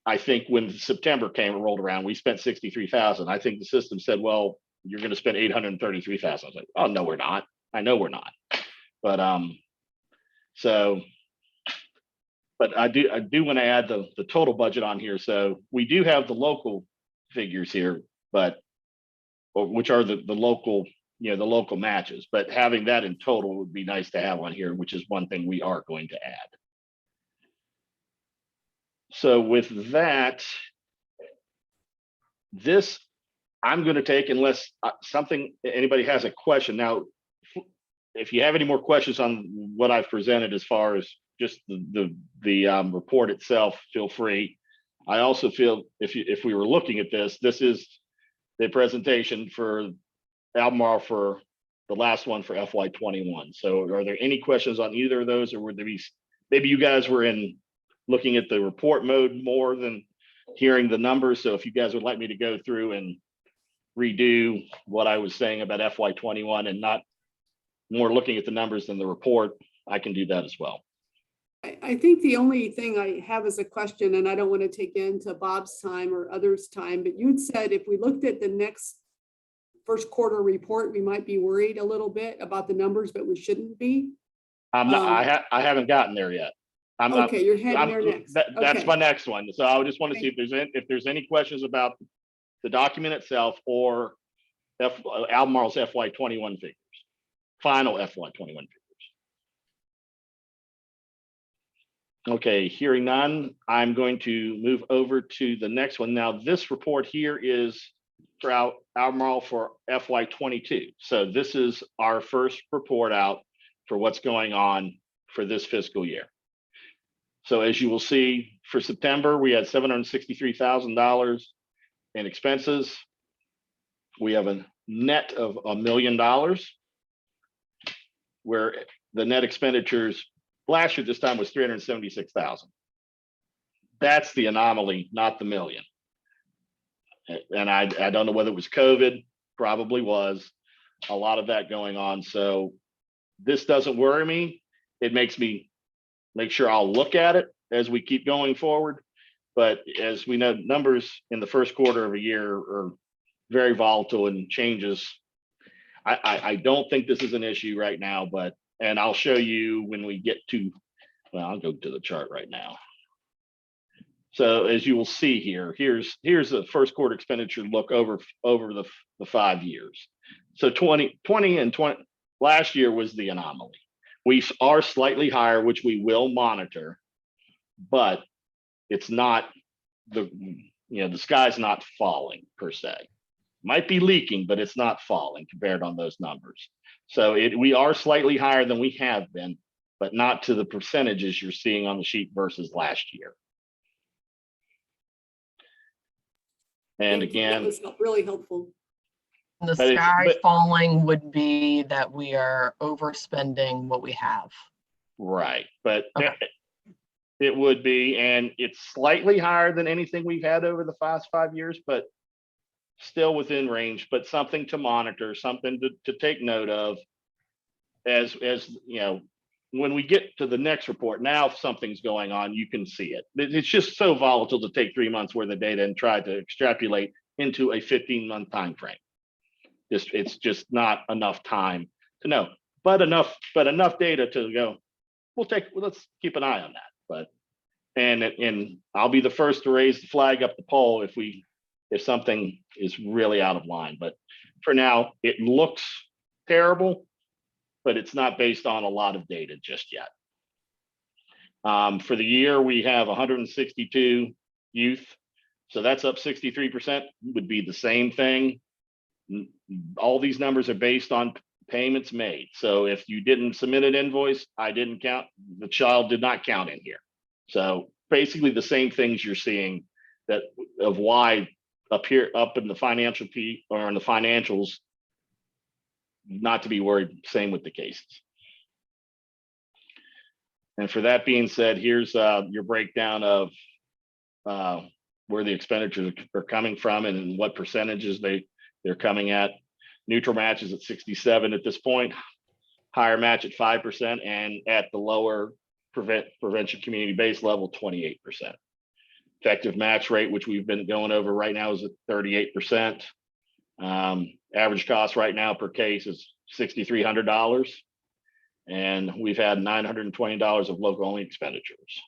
I think when September rolled around, we spent 63,000. I think the system said, well, you're going to spend 833,000. I was like, oh, no, we're not. I know we're not. But but I do want to add the total budget on here. So we do have the local figures here, which are the local, the local matches, but having that in total would be nice to have on here, which is one thing we are going to add. So with that, this I'm going to take unless anybody has a question. Now, if you have any more questions on what I've presented as far as just the report itself, feel free. I also feel if we were looking at this is the presentation for Albemarle for the last one for FY21. So are there any questions on either of those, or would there be, maybe you guys were looking at the report mode more than hearing the numbers? So if you guys would like me to go through and redo what I was saying about FY21 and not more looking at the numbers than the report, I can do that as well. I think the only thing I have is a question, and I don't want to take into Bob's time or others' time, but you'd said if we looked at the next first quarter report, we might be worried a little bit about the numbers, but we shouldn't be. I haven't gotten there yet. Okay, you're heading there next. That's Okay. my next one. So I just want to see if there's any questions about the document itself or Albemarle's FY21 figures, final FY21 figures. Okay, hearing none, I'm going to move over to the next one. Now, this report here is for Albemarle for FY22. So this is our first report out for what's going on for this fiscal year. So as you will see, for September, we had $763,000 in expenses. We have a net of $1 million, where the net expenditures last year this time was 376,000. That's the anomaly, not the million. And I don't know whether it was COVID, probably was a lot of that going on. So this doesn't worry me. It makes me make sure I'll look at it as we keep going forward. But as we know, numbers in the first quarter of a year are very volatile and changes. I don't think this is an issue right now, and I'll show you when we get to, well, I'll go to the chart right now. So as you will see here, here's the first quarter expenditure look over the 5 years. So 2020 and last year was the anomaly. We are slightly higher, which we will monitor, but it's not the sky's not falling per se. Might be leaking, but it's not falling compared on those numbers. So we are slightly higher than we have been, but not to the percentages you're seeing on the sheet versus last year. And again, that was really helpful. The sky falling would be that we are overspending what we have. Right, but Okay. it would be, and it's slightly higher than anything we've had over the past 5 years, but still within range, but something to monitor, something to take note of as you know, when we get to the next report. Now, if something's going on, you can see it. It's just so volatile to take 3 months worth of data and try to extrapolate into a 15-month time frame. It's just not enough time to know, but enough data to go, let's keep an eye on that. And I'll be the first to raise the flag up the pole if we if something is really out of line. But for now, it looks terrible, but it's not based on a lot of data just yet. For the year, we have 162 youth. So that's up 63%, would be the same thing. All these numbers are based on payments made. So if you didn't submit an invoice, I didn't count, the child did not count in here. So basically the same things you're seeing that of why up here, up in the financial P or in the financials, not to be worried, same with the cases. And for that being said, here's your breakdown of where the expenditures are coming from and what percentages they're coming at. Neutral match is at 67 at this point, higher match at 5%, and at the lower prevention community-based level, 28%. Effective match rate, which we've been going over right now, is at 38%. Average cost right now per case is $6,300. And we've had $920 of local only expenditures.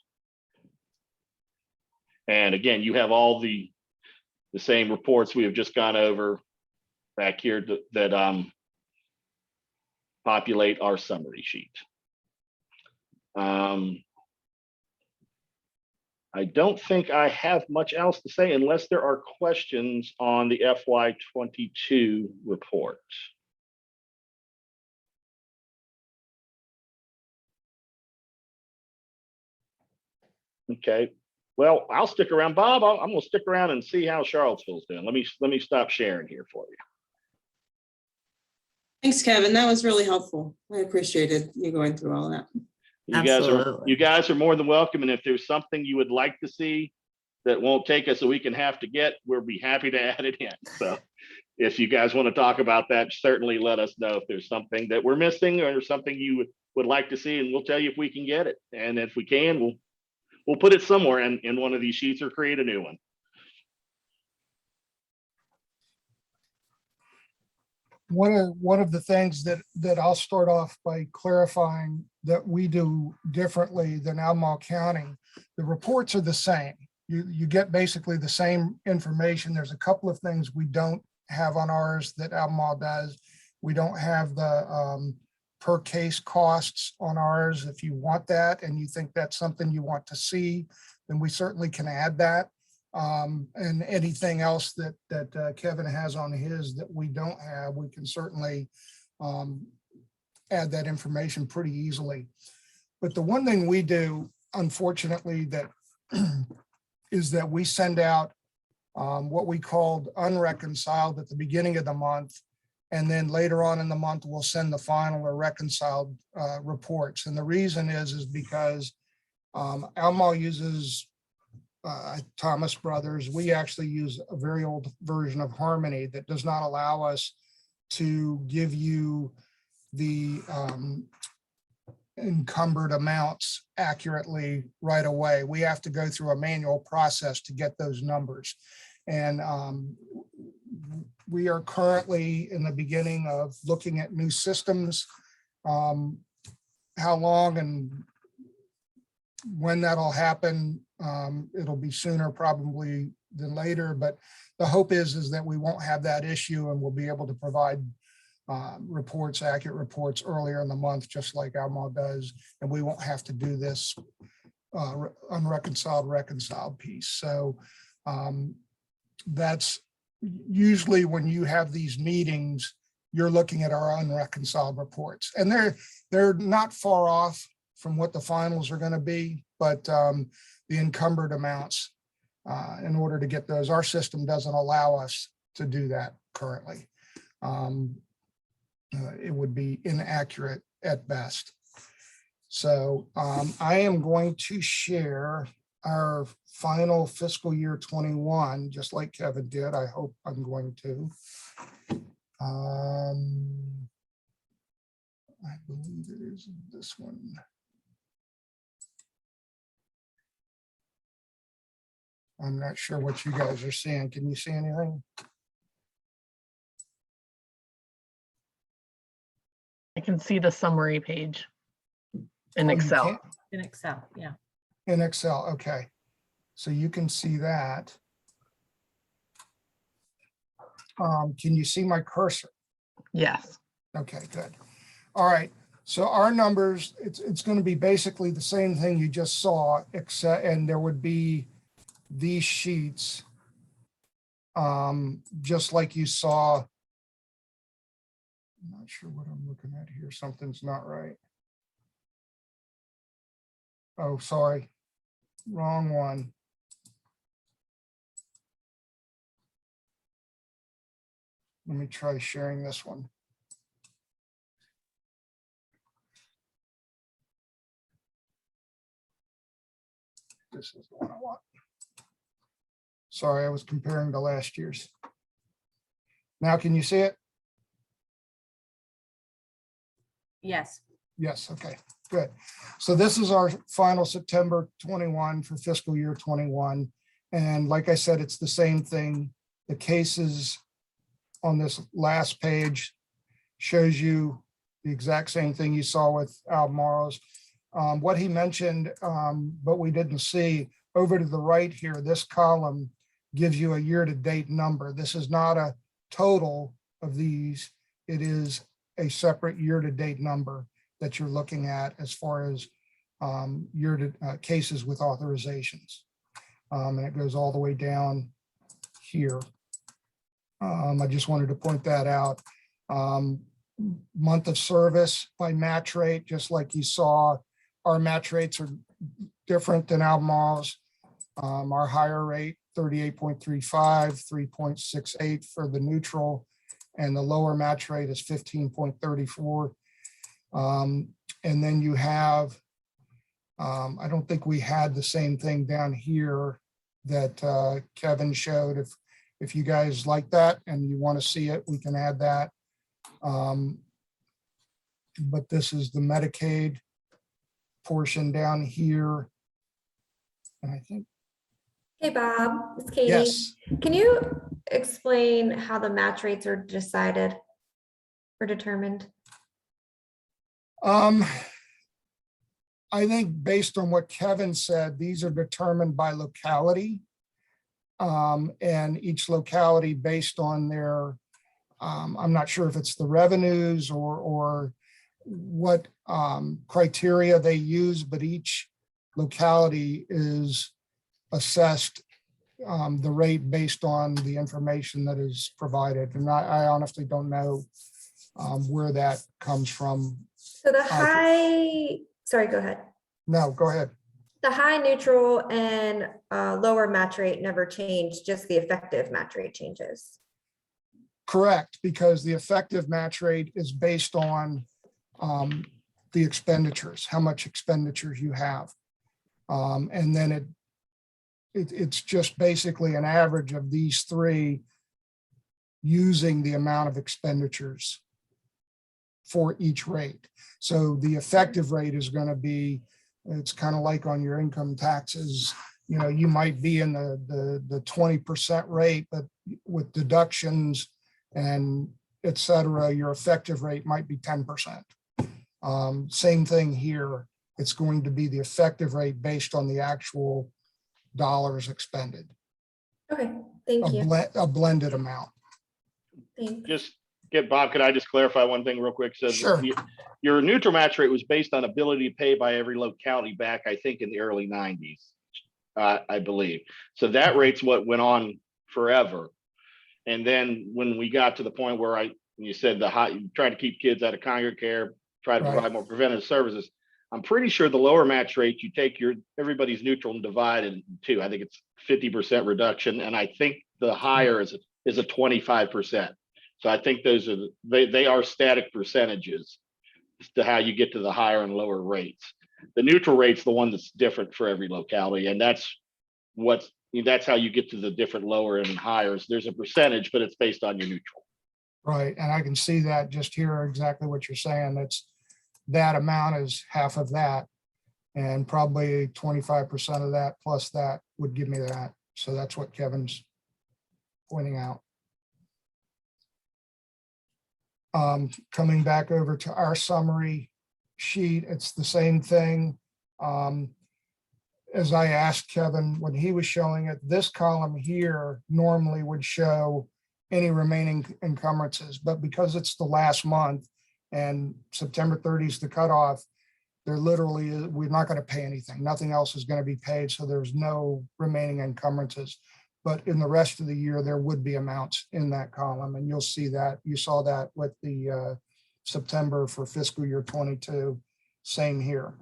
And again, you have all the same reports we have just gone over back here that populate our summary sheet. I don't think I have much else to say unless there are questions on the FY22 report. Okay, well, I'll stick around. Bob, I'm gonna stick around and see how Charlottesville's doing. Let me stop sharing here for you. Thanks, Kevin. That was really helpful. I appreciated you going through all of that. You guys are more than welcome. And if there's something you would like to see that won't take us a week and a half to get, we'll be happy to add it in. So if you guys want to talk about that, certainly let us know if there's something that we're missing or something you would like to see, and we'll tell you if we can get it. And if we can, we'll put it somewhere in one of these sheets or create a new one. One of the things that I'll start off by clarifying that we do differently than Albemarle County, the reports are the same. You get basically the same information. There's a couple of things we don't have on ours that Albemarle does. We don't have the per case costs on ours. If you want that and you think that's something you want to see, then we certainly can add that. And anything else that Kevin has on his that we don't have, we can certainly add that information pretty easily. But the one thing we do, unfortunately, that is that we send out what we called unreconciled at the beginning of the month. And then later on in the month, we'll send the final or reconciled reports. And the reason is because Albemarle uses Thomas Brothers. We actually use a very old version of Harmony that does not allow us to give you the encumbered amounts accurately right away. We have to go through a manual process to get those numbers. And we are currently in the beginning of looking at new systems. How long and when that'll happen, it'll be sooner probably than later, but the hope is that we won't have that issue and we'll be able to provide reports, accurate reports earlier in the month, just like Albemarle does, and we won't have to do this reconciled piece. So that's usually when you have these meetings, you're looking at our unreconciled reports, and they're not far off from what the finals are going to be, but the encumbered amounts, in order to get those, our system doesn't allow us to do that currently. It would be inaccurate at best. So I am going to share our final fiscal year 21, just like Kevin did. I hope I'm going to. I believe it is this one. I'm not sure what you guys are seeing. Can you see anything? I can see the summary page in Oh, you Excel. can't? In Excel, yeah. In Excel, okay. So you can see that. Can you see my cursor? Yes. Okay, good. All right. So our numbers, it's going to be basically the same thing you just saw, except, and there would be these sheets, just like you saw. I'm not sure what I'm looking at here. Something's not right. Oh, sorry. Wrong one. Let me try sharing this one. This is the one I want. Sorry, I was comparing to last year's. Now, can you see it? Yes. Yes, okay, good. So this is our final September 21 for fiscal year 21. And like I said, it's the same thing. The cases on this last page shows you the exact same thing you saw with Albemarle's. What he mentioned, but we didn't see, over to the right here, this column gives you a year-to-date number. This is not a total of these. It is a separate year-to-date number that you're looking at as far as cases with authorizations. And it goes all the way down here. I just wanted to point that out. Month of service by match rate, just like you saw, our match rates are different than Albemarle's. Our higher rate, 38.35, 3.68 for the neutral, and the lower match rate is 15.34. And then you have, I don't think we had the same thing down here that Kevin showed. If you guys like that and you want to see it, we can add that. But this is the Medicaid portion down here. And I think. Hey, Bob, it's Katie. Yes. Can you explain how the match rates are decided or determined? I think based on what Kevin said, these are determined by locality. And each locality based on their, I'm not sure if it's the revenues or what criteria they use, but each locality is assessed the rate based on the information that is provided. And I honestly don't know where that comes from. So the high, sorry, go ahead. No, go ahead. The high, neutral, and lower match rate never changed, just the effective match rate changes. Correct, because the effective match rate is based on the expenditures, how much expenditures you have. And then it's just basically an average of these three using the amount of expenditures for each rate. So the effective rate is going to be, it's kind of like on your income taxes, you know, you might be in the 20% rate, but with deductions and et cetera, your effective rate might be 10%. Same thing here. It's going to be the effective rate based on the actual dollars expended. Okay, thank you. A blended amount. Thanks. Just get Bob, could I just clarify one thing real quick? So Sure. Your neutral match rate was based on ability to pay by every locality back, I think, in the early 90s, I believe. So that rate's what went on forever. And then when we got to the point where you said trying to keep kids out of Congregate Care, try to provide more preventative services, I'm pretty sure the lower match rate, you take everybody's neutral and divide it in two. I think it's 50% reduction. And I think the higher is a 25%. So I think those are, they are static percentages as to how you get to the higher and lower rates. The neutral rate's the one that's different for every locality. And that's how you get to the different lower and higher. There's a percentage, but it's based on your neutral. Right. And I can see that just here exactly what you're saying. That amount is half of that. And probably 25% of that plus that would give me that. So that's what Kevin's pointing out. Coming back over to our summary sheet, it's the same thing. As I asked Kevin when he was showing it, this column here normally would show any remaining encumbrances, but because it's the last month and September 30 is the cutoff, there literally, we're not going to pay anything. Nothing else is going to be paid. So there's no remaining encumbrances. But in the rest of the year, there would be amounts in that column. And you'll see that. You saw that with the September for fiscal year 22. Same here.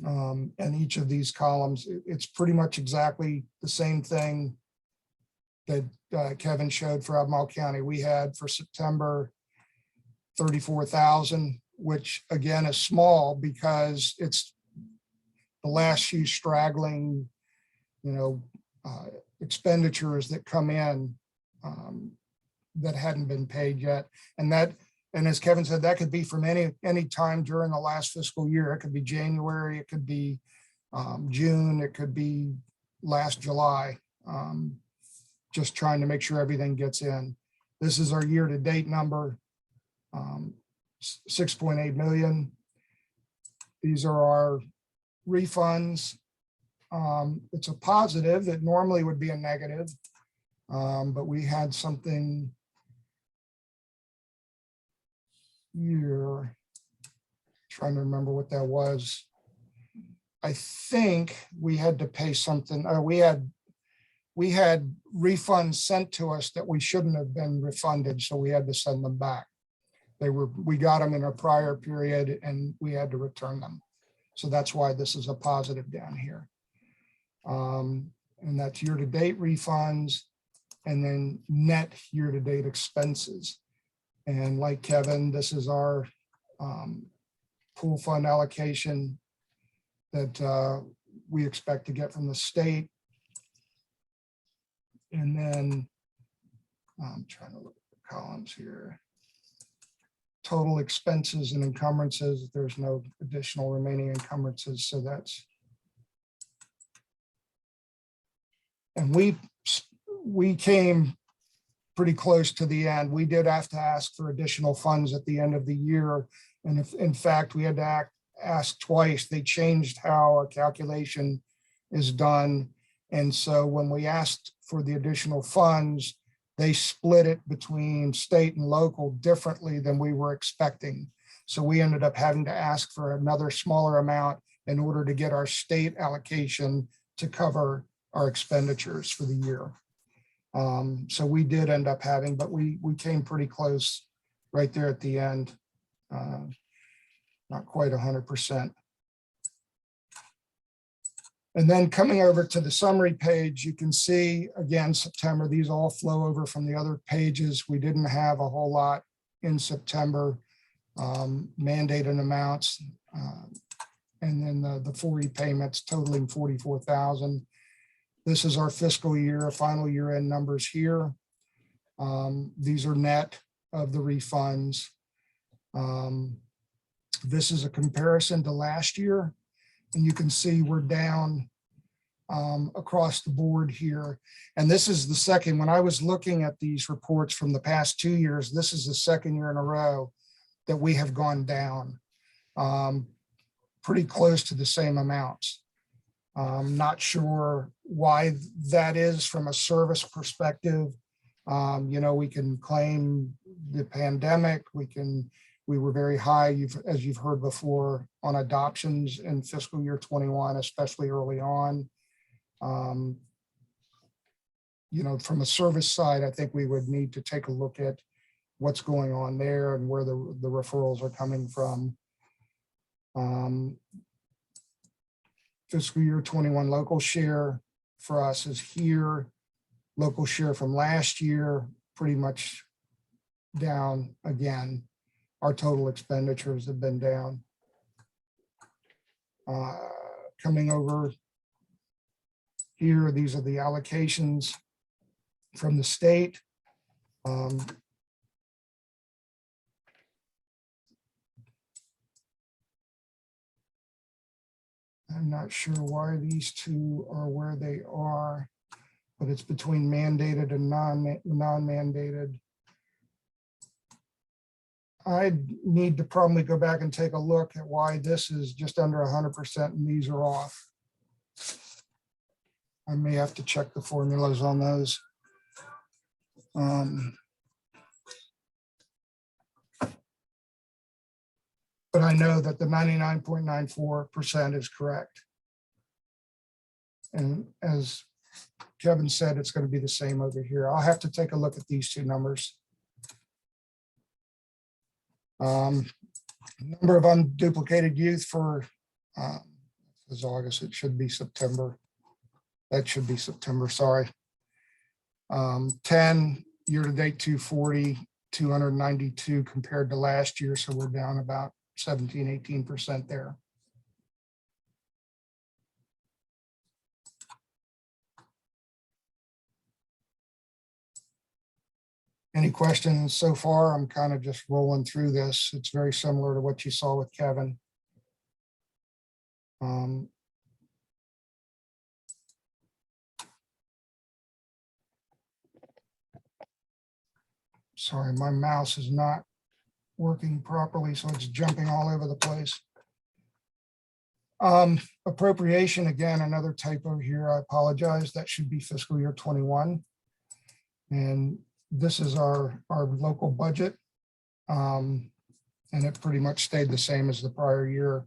And each of these columns, it's pretty much exactly the same thing that Kevin showed for Albemarle County. We had for September 34,000, which again is small because it's the last few straggling, expenditures that come in that hadn't been paid yet. And as Kevin said, that could be from any time during the last fiscal year. It could be January, it could be June, it could be last July. Just trying to make sure everything gets in. This is our year-to-date number, 6.8 million. These are our refunds. It's a positive. It normally would be a negative, but we had something here. Trying to remember what that was. I think we had to pay something. We had refunds sent to us that we shouldn't have been refunded, so we had to send them back. We got them in a prior period and we had to return them. So that's why this is a positive down here. And that's year-to-date refunds and then net year-to-date expenses. And like Kevin, this is our pool fund allocation that we expect to get from the state. And then I'm trying to look at the columns here. Total expenses and encumbrances. There's no additional remaining encumbrances. So that's, and we came pretty close to the end. We did have to ask for additional funds at the end of the year. And if, in fact, we had to ask twice. They changed how our calculation is done. And so when we asked for the additional funds, they split it between state and local differently than we were expecting. So we ended up having to ask for another smaller amount in order to get our state allocation to cover our expenditures for the year. So we did end up having, but we came pretty close right there at the end. Not quite 100%. And then coming over to the summary page, you can see again, September, these all flow over from the other pages. We didn't have a whole lot in September, mandated amounts, and then the full repayments totaling 44,000. This is our fiscal year, final year end numbers here. These are net of the refunds. This is a comparison to last year. And you can see we're down across the board here. And this is the second, when I was looking at these reports from the past 2 years, this is the second year in a row that we have gone down pretty close to the same amounts. Not sure why that is from a service perspective. We can claim the pandemic, we were very high, as you've heard before, on adoptions in fiscal year 21, especially early on. From a service side, I think we would need to take a look at what's going on there and where the referrals are coming from. Fiscal year 21 local share for us is here. Local share from last year, pretty much down again. Our total expenditures have been down. Coming over here, these are the allocations from the state. I'm not sure why these two are where they are, but it's between mandated and non-mandated. I need to probably go back and take a look at why this is just under 100% and these are off. I may have to check the formulas on those. But I know that the 99.94% is correct. And as Kevin said, it's going to be the same over here. I'll have to take a look at these two numbers. Number of unduplicated youth for is August. It should be September. That should be September, sorry. 10 year-to-date 240, 292 compared to last year. So we're down about 17-18% there. Any questions so far? I'm kind of just rolling through this. It's very similar to what you saw with Kevin. Sorry, my mouse is not working properly, so it's jumping all over the place. Appropriation, again, another typo here. I apologize. That should be fiscal year 21. And this is our local budget. And it pretty much stayed the same as the prior year.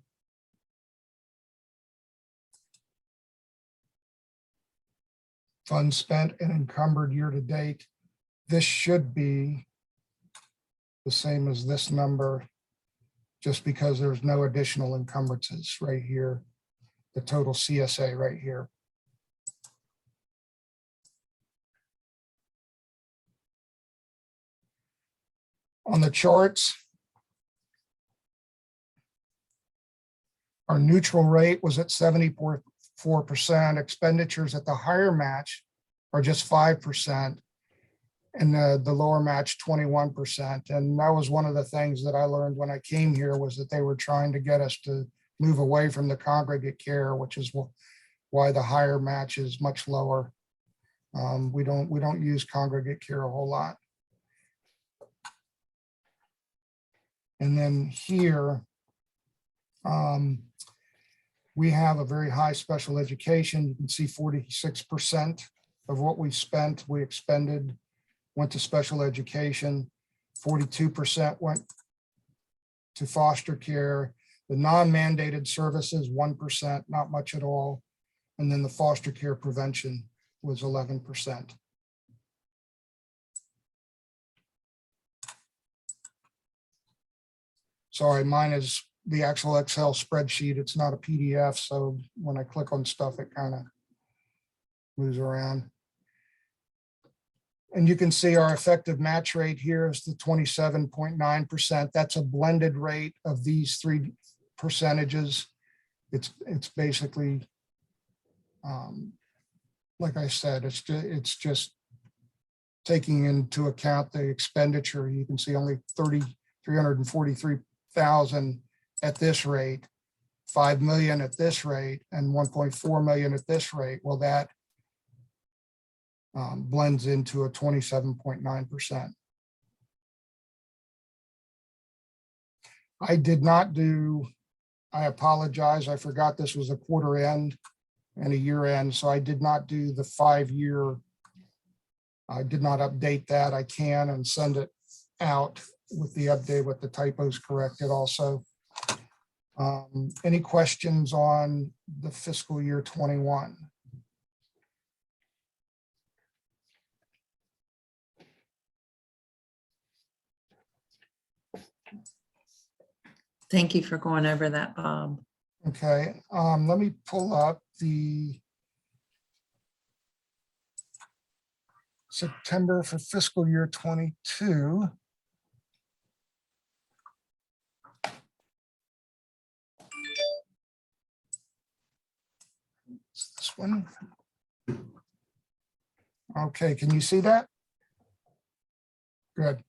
Funds spent and encumbered year to date. This should be the same as this number, just because there's no additional encumbrances right here. The total CSA right here. On the charts, our neutral rate was at 74%. Expenditures at the higher match are just 5%. And the lower match 21%. And that was one of the things that I learned when I came here, was that they were trying to get us to move away from the Congregate Care, which is why the higher match is much lower. We don't use Congregate Care a whole lot. And then here, we have a very high special education. You can see 46% of what we spent, we expended, went to special education. 42% went to foster care. The non-mandated services, 1%, not much at all. And then the foster care prevention was 11%. Sorry, mine is the actual Excel spreadsheet. It's not a PDF. So when I click on stuff, it kind of moves around. And you can see our effective match rate here is the 27.9%. That's a blended rate of these three percentages. It's basically, like I said, it's just taking into account the expenditure. You can see only 343,000 at this rate, 5 million at this rate, and 1.4 million at this rate. Well, that blends into a 27.9%. I did not do, I apologize, I forgot this was a quarter end and a year end, so I did not do the 5-year. I did not update that. I can and send it out with the update with the typos corrected also. Any questions on the fiscal year 21? Thank you for going over that, Bob. Okay, let me pull up the September for fiscal year 22. It's this one. Okay, can you see that? Good.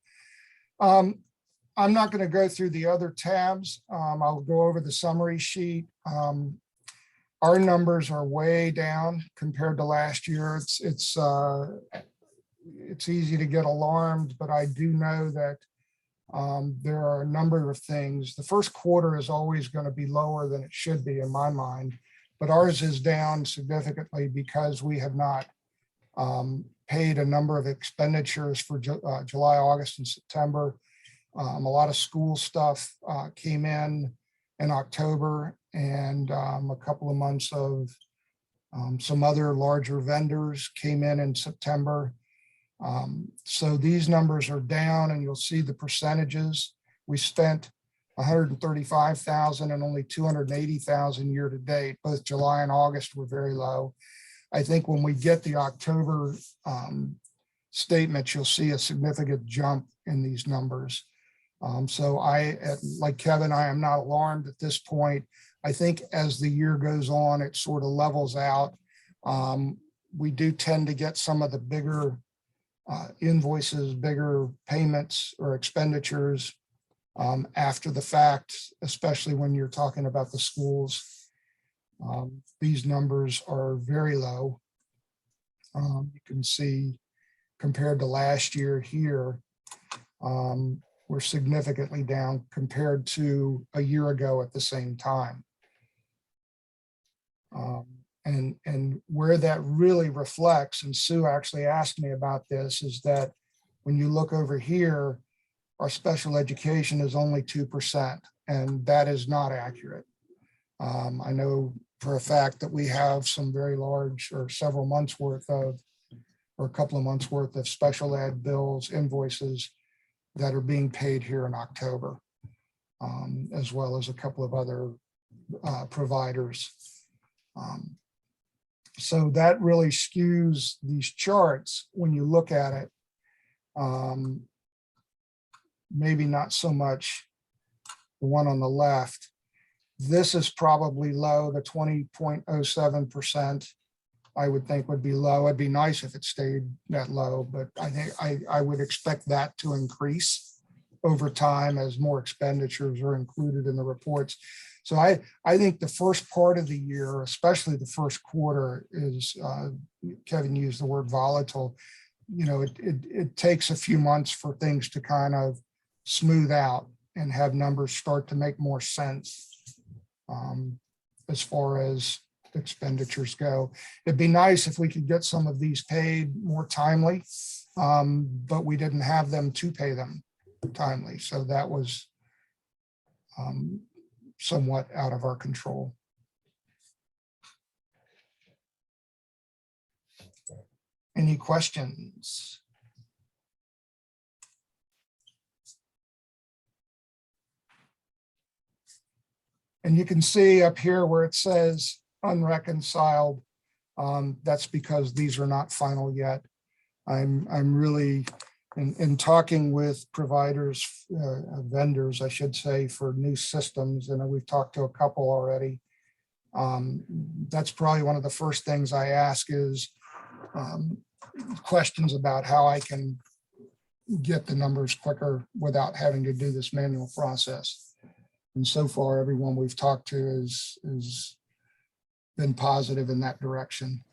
I'm not going to go through the other tabs. I'll go over the summary sheet. Our numbers are way down compared to last year. It's easy to get alarmed, but I do know that there are a number of things. The first quarter is always going to be lower than it should be in my mind, but ours is down significantly because we have not paid a number of expenditures for July, August, and September. A lot of school stuff came in October, and a couple of months of some other larger vendors came in September. So these numbers are down, and you'll see the percentages. We spent 135,000 and only 280,000 year to date. Both July and August were very low. I think when we get the October statements, you'll see a significant jump in these numbers. So like Kevin, I am not alarmed at this point. I think as the year goes on, it sort of levels out. We do tend to get some of the bigger invoices, bigger payments or expenditures after the fact, especially when you're talking about the schools. These numbers are very low. You can see compared to last year here, we're significantly down compared to a year ago at the same time. And where that really reflects, and Sue actually asked me about this, is that when you look over here, our special education is only 2%, and that is not accurate. I know for a fact that we have some very large, or several months worth of, or a couple of months worth of special ed bills, invoices that are being paid here in October, as well as a couple of other providers. So that really skews these charts when you look at it. Maybe not so much the one on the left. This is probably low, the 20.07%. I would think would be low. It'd be nice if it stayed that low, but I think I would expect that to increase over time as more expenditures are included in the reports. So I think the first part of the year, especially the first quarter, is Kevin used the word volatile. You know, it takes a few months for things to kind of smooth out and have numbers start to make more sense as far as expenditures go. It'd be nice if we could get some of these paid more timely, but we didn't have them to pay them timely. So that was somewhat out of our control. Any questions? And you can see up here where it says unreconciled, that's because these are not final yet. I'm really in talking with providers, vendors, I should say, for new systems, and we've talked to a couple already. That's probably one of the first things I ask is questions about how I can get the numbers quicker without having to do this manual process. And so far, everyone we've talked to has been positive in that direction.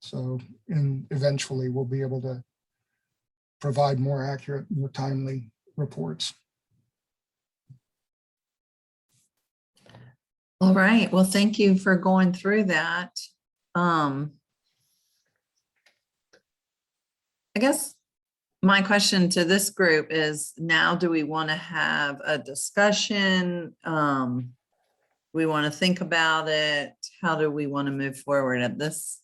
So, and eventually we'll be able to provide more accurate, more timely reports. All right, well, thank you for going through that. I guess my question to this group is, now do we want to have a discussion? We want to think about it. How do we want to move forward at this?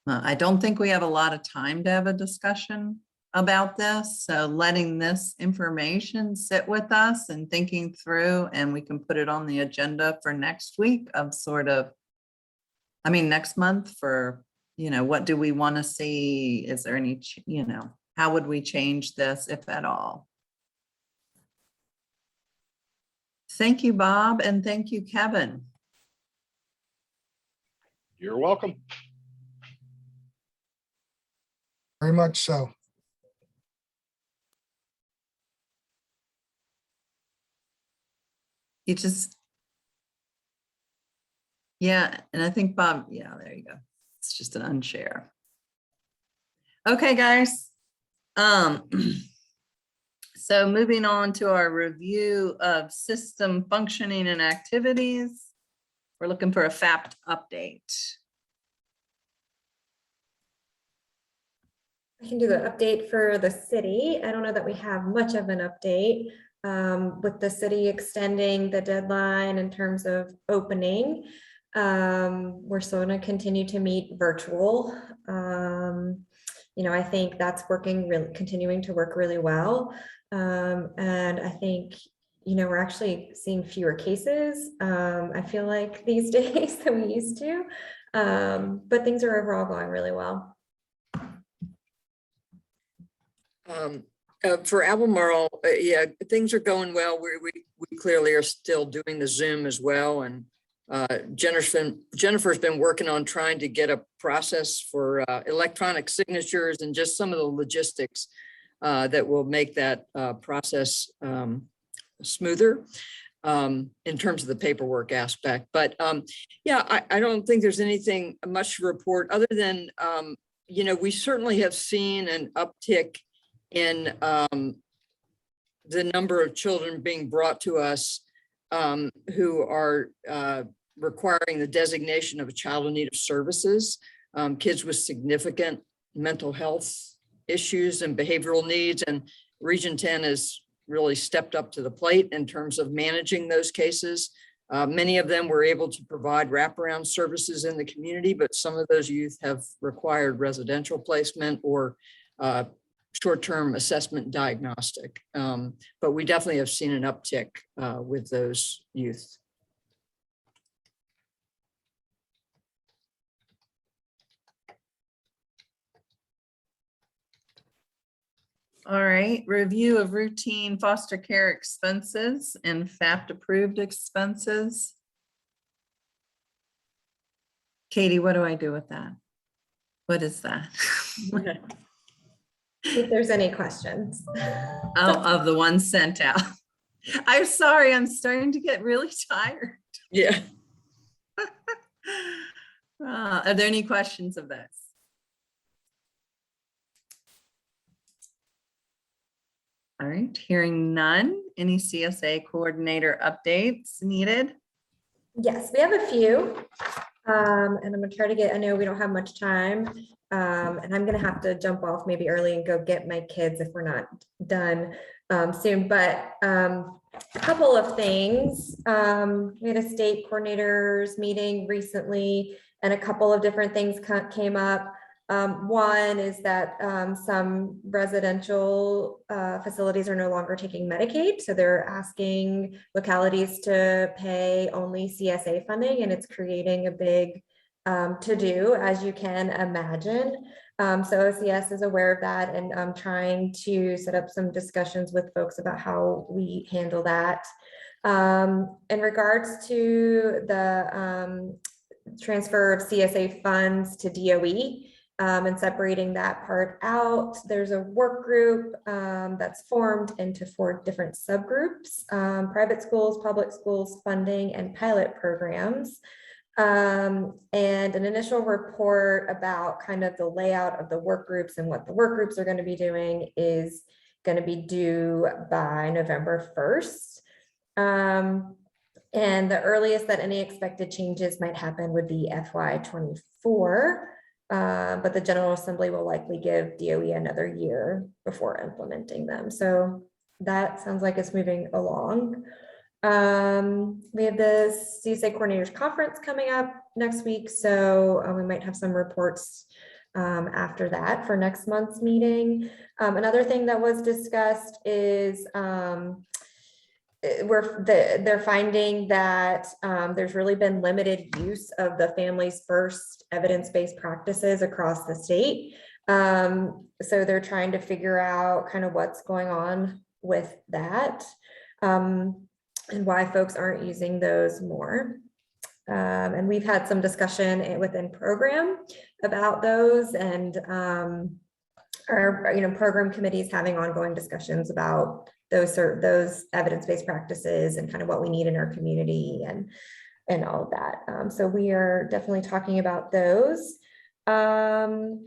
I don't think we have a lot of time to have a discussion about this. So letting this information sit with us and thinking through, and we can put it on the agenda for next week of sort of, I mean, next month for, you know, what do we want to see? Is there any, you know, how would we change this, if at all? Thank you, Bob, and thank you, Kevin. You're welcome. Very much so. You just, yeah, and I think Bob, yeah, there you go. It's just an unshare. Okay, guys. So moving on to our review of system functioning and activities. We're looking for a FAPT update. I can do the update for the city. I don't know that we have much of an update with the city extending the deadline in terms of opening. We're still going to continue to meet virtual. I think that's continuing to work really well. And I think, we're actually seeing fewer cases. I feel like these days than we used to, but things are overall going really well. For Albemarle, yeah, things are going well. We clearly are still doing the Zoom as well. And Jennifer's been working on trying to get a process for electronic signatures and just some of the logistics that will make that process smoother in terms of the paperwork aspect. But yeah, I don't think there's anything much to report other than, we certainly have seen an uptick in the number of children being brought to us who are requiring the designation of a child in need of services, kids with significant mental health issues and behavioral needs. And Region 10 has really stepped up to the plate in terms of managing those cases. Many of them were able to provide wraparound services in the community, but some of those youth have required residential placement or short-term assessment diagnostic. But we definitely have seen an uptick with those youth. All right, review of routine foster care expenses and FAPT approved expenses. Katie, what do I do with that? What is that? If there's any questions. Oh, of the ones sent out. I'm sorry, I'm starting to get really tired. Yeah. Are there any questions of this? All right, hearing none. Any CSA coordinator updates needed? Yes, we have a few. And I'm gonna try to get, I know we don't have much time. And I'm gonna have to jump off maybe early and go get my kids if we're not done soon. But a couple of things. We had a state coordinators meeting recently and a couple of different things came up. One is that some residential facilities are no longer taking Medicaid. So they're asking localities to pay only CSA funding, and it's creating a big to-do, as you can imagine. So OCS is aware of that, and I'm trying to set up some discussions with folks about how we handle that. In regards to the transfer of CSA funds to DOE, and separating that part out, there's a work group that's formed into 4 different subgroups: private schools, public schools, funding, and pilot programs. And an initial report about kind of the layout of the work groups and what the work groups are going to be doing is going to be due by November 1st. And the earliest that any expected changes might happen would be FY24. But the General Assembly will likely give DOE another year before implementing them. So that sounds like it's moving along. We have the CSA Coordinators Conference coming up next week. So we might have some reports after that for next month's meeting. Another thing that was discussed is they're finding that there's really been limited use of the Families First evidence-based practices across the state. So they're trying to figure out kind of what's going on with that and why folks aren't using those more. And we've had some discussion within program about those, and our program committees having ongoing discussions about those evidence-based practices and kind of what we need in our community and all of that. So we are definitely talking about those. And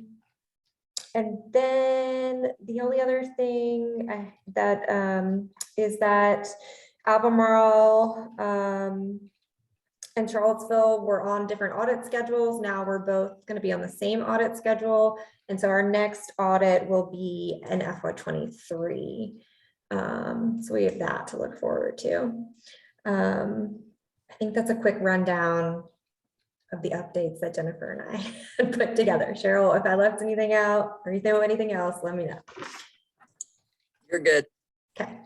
then the only other thing that is that Albemarle and Charlottesville were on different audit schedules. Now we're both going to be on the same audit schedule. And so our next audit will be in FY23. So we have that to look forward to. I think that's a quick rundown of the updates that Jennifer and I had put together. Cheryl, if I left anything out or you know anything else, let me know. You're good. Okay.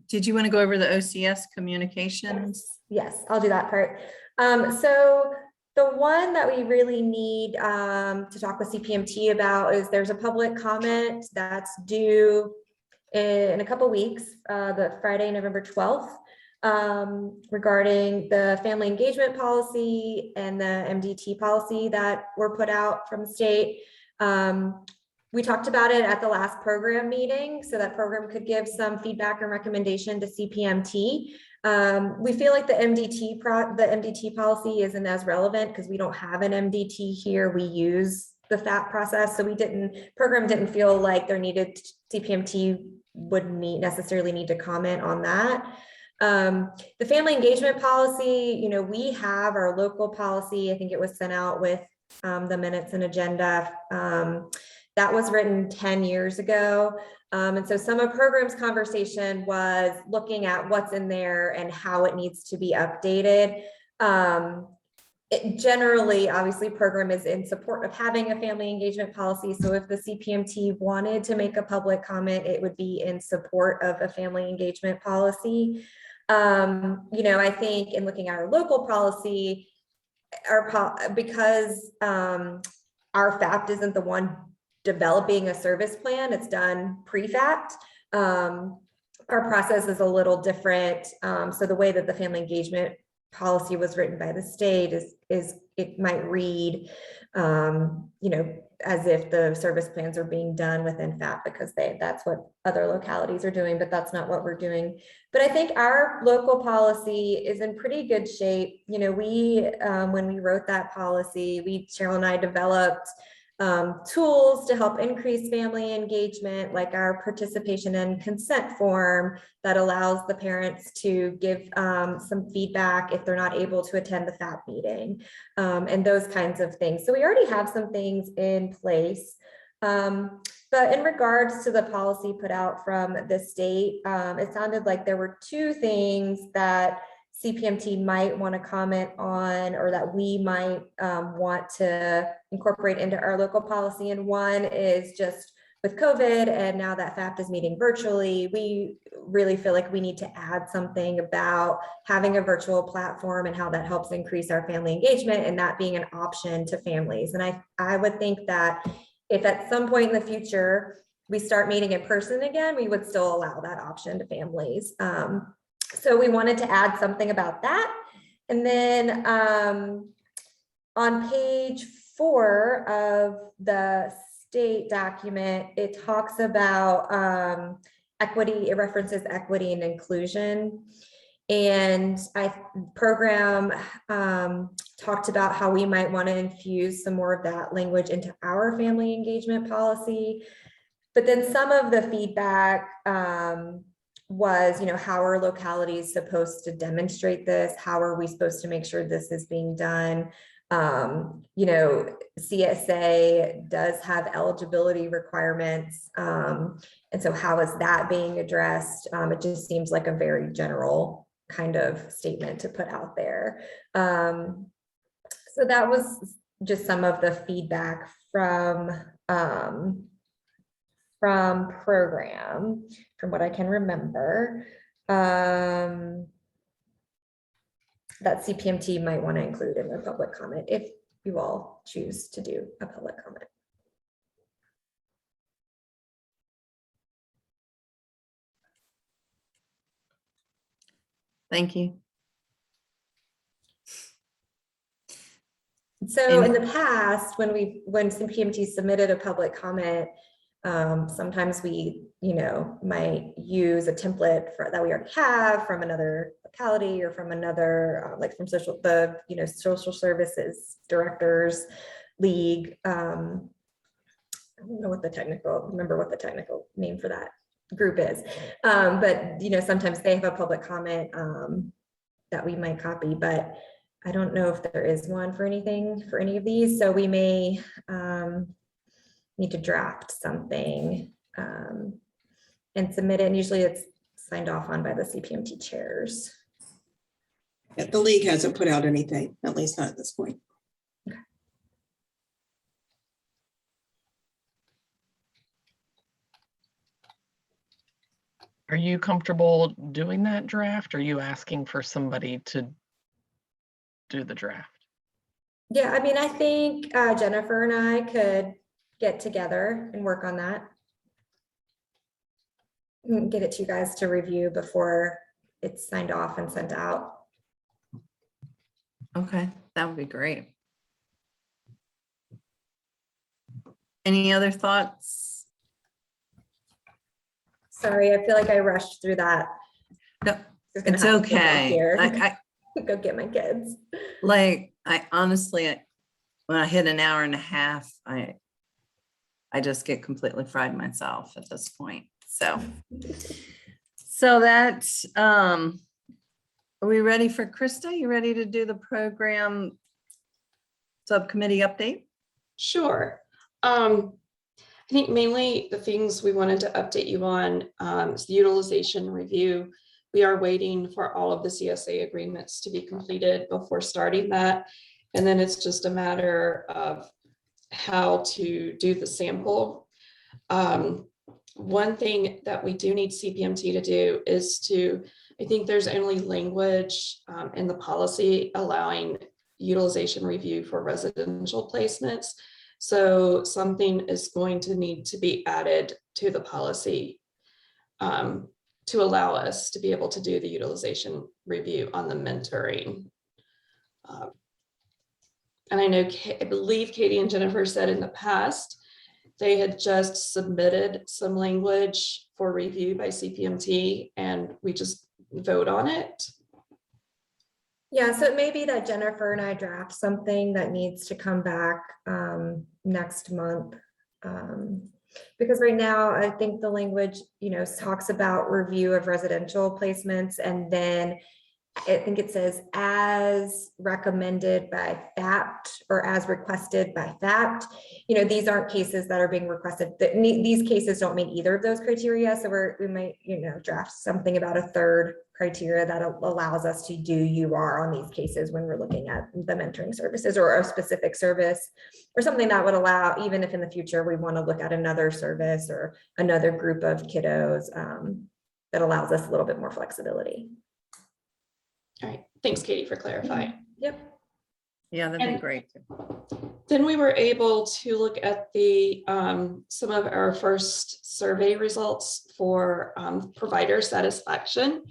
Did you want to go over the OCS communications? Yes, I'll do that part. So the one that we really need to talk with CPMT about is there's a public comment that's due in a couple weeks, the Friday, November 12th, regarding the family engagement policy and the MDT policy that were put out from the state. We talked about it at the last program meeting, so that program could give some feedback and recommendation to CPMT. We feel like the MDT policy isn't as relevant because we don't have an MDT here. We use the FAP process, so program didn't feel like CPMT would necessarily need to comment on that. The family engagement policy, we have our local policy. I think it was sent out with the minutes and agenda. That was written 10 years ago. And so some of program's conversation was looking at what's in there and how it needs to be updated. Generally, obviously, program is in support of having a family engagement policy. So if the CPMT wanted to make a public comment, it would be in support of a family engagement policy. I think in looking at our local policy, because our FAPT isn't the one developing a service plan, it's done pre-FAPT. Our process is a little different. So the way that the family engagement policy was written by the state is it might read, as if the service plans are being done within FAP because that's what other localities are doing, but that's not what we're doing. But I think our local policy is in pretty good shape. When we wrote that policy, Cheryl and I developed tools to help increase family engagement, like our participation and consent form that allows the parents to give some feedback if they're not able to attend the FAP meeting, and those kinds of things. So we already have some things in place. But in regards to the policy put out from the state, it sounded like there were two things that CPMT might want to comment on, or that we might want to incorporate into our local policy. And one is just with COVID, and now that FAPT is meeting virtually, we really feel like we need to add something about having a virtual platform and how that helps increase our family engagement, and that being an option to families. And I would think that if at some point in the future we start meeting in person again, we would still allow that option to families. So we wanted to add something about that. And then on page 4 of the state document, it talks about equity. It references equity and inclusion. And program talked about how we might want to infuse some more of that language into our family engagement policy. But then some of the feedback was, how are localities supposed to demonstrate this? How are we supposed to make sure this is being done? CSA does have eligibility requirements. And so how is that being addressed? It just seems like a very general kind of statement to put out there. So that was just some of the feedback from program, from what I can remember, that CPMT might want to include in their public comment if you all choose to do a public comment. Thank you. So in the past, when CPMT submitted a public comment, sometimes we, might use a template that we already have from another locality or from another, like from social services directors league. I don't know remember what the technical name for that group is. But, you know, sometimes they have a public comment that we might copy, but I don't know if there is one for anything for any of these. So we may need to draft something and submit it. And usually it's signed off on by the CPMT chairs. Yeah, the league hasn't put out anything, at least not at this point. Are you comfortable doing that draft? Are you asking for somebody to do the draft? Yeah, I mean, I think Jennifer and I could get together and work on that. And get it to you guys to review before it's signed off and sent out. Okay, that would be great. Any other thoughts? Sorry, I feel like I rushed through that. No, Just gonna it's have to get off okay. here. I Go get my kids. like, I honestly, when I hit an hour and a half, I just get completely fried myself at this point. So that's, are we ready for Krista? You ready to do the program subcommittee update? Sure. I think mainly the things we wanted to update you on is the utilization review. We are waiting for all of the CSA agreements to be completed before starting that. And then it's just a matter of how to do the sample. One thing that we do need CPMT to do is I think there's only language in the policy allowing utilization review for residential placements. So something is going to need to be added to the policy to allow us to be able to do the utilization review on the mentoring. And I know, I believe Katie and Jennifer said in the past, they had just submitted some language for review by CPMT and we just vote on it. Yeah, so it may be that Jennifer and I draft something that needs to come back next month. Because right now, I think the language, you know, talks about review of residential placements, and then I think it says as recommended by FAPT or as requested by FAPT. You know, these aren't cases that are being requested. These cases don't meet either of those criteria. So we might, you know, draft something about a third criteria that allows us to do UR on these cases when we're looking at the mentoring services or a specific service or something that would allow, even if in the future we want to look at another service or another group of kiddos, that allows us a little bit more flexibility. All right, thanks, Katie, for clarifying. Yep. Yeah, that'd be great. Then we were able to look at the some of our first survey results for provider satisfaction.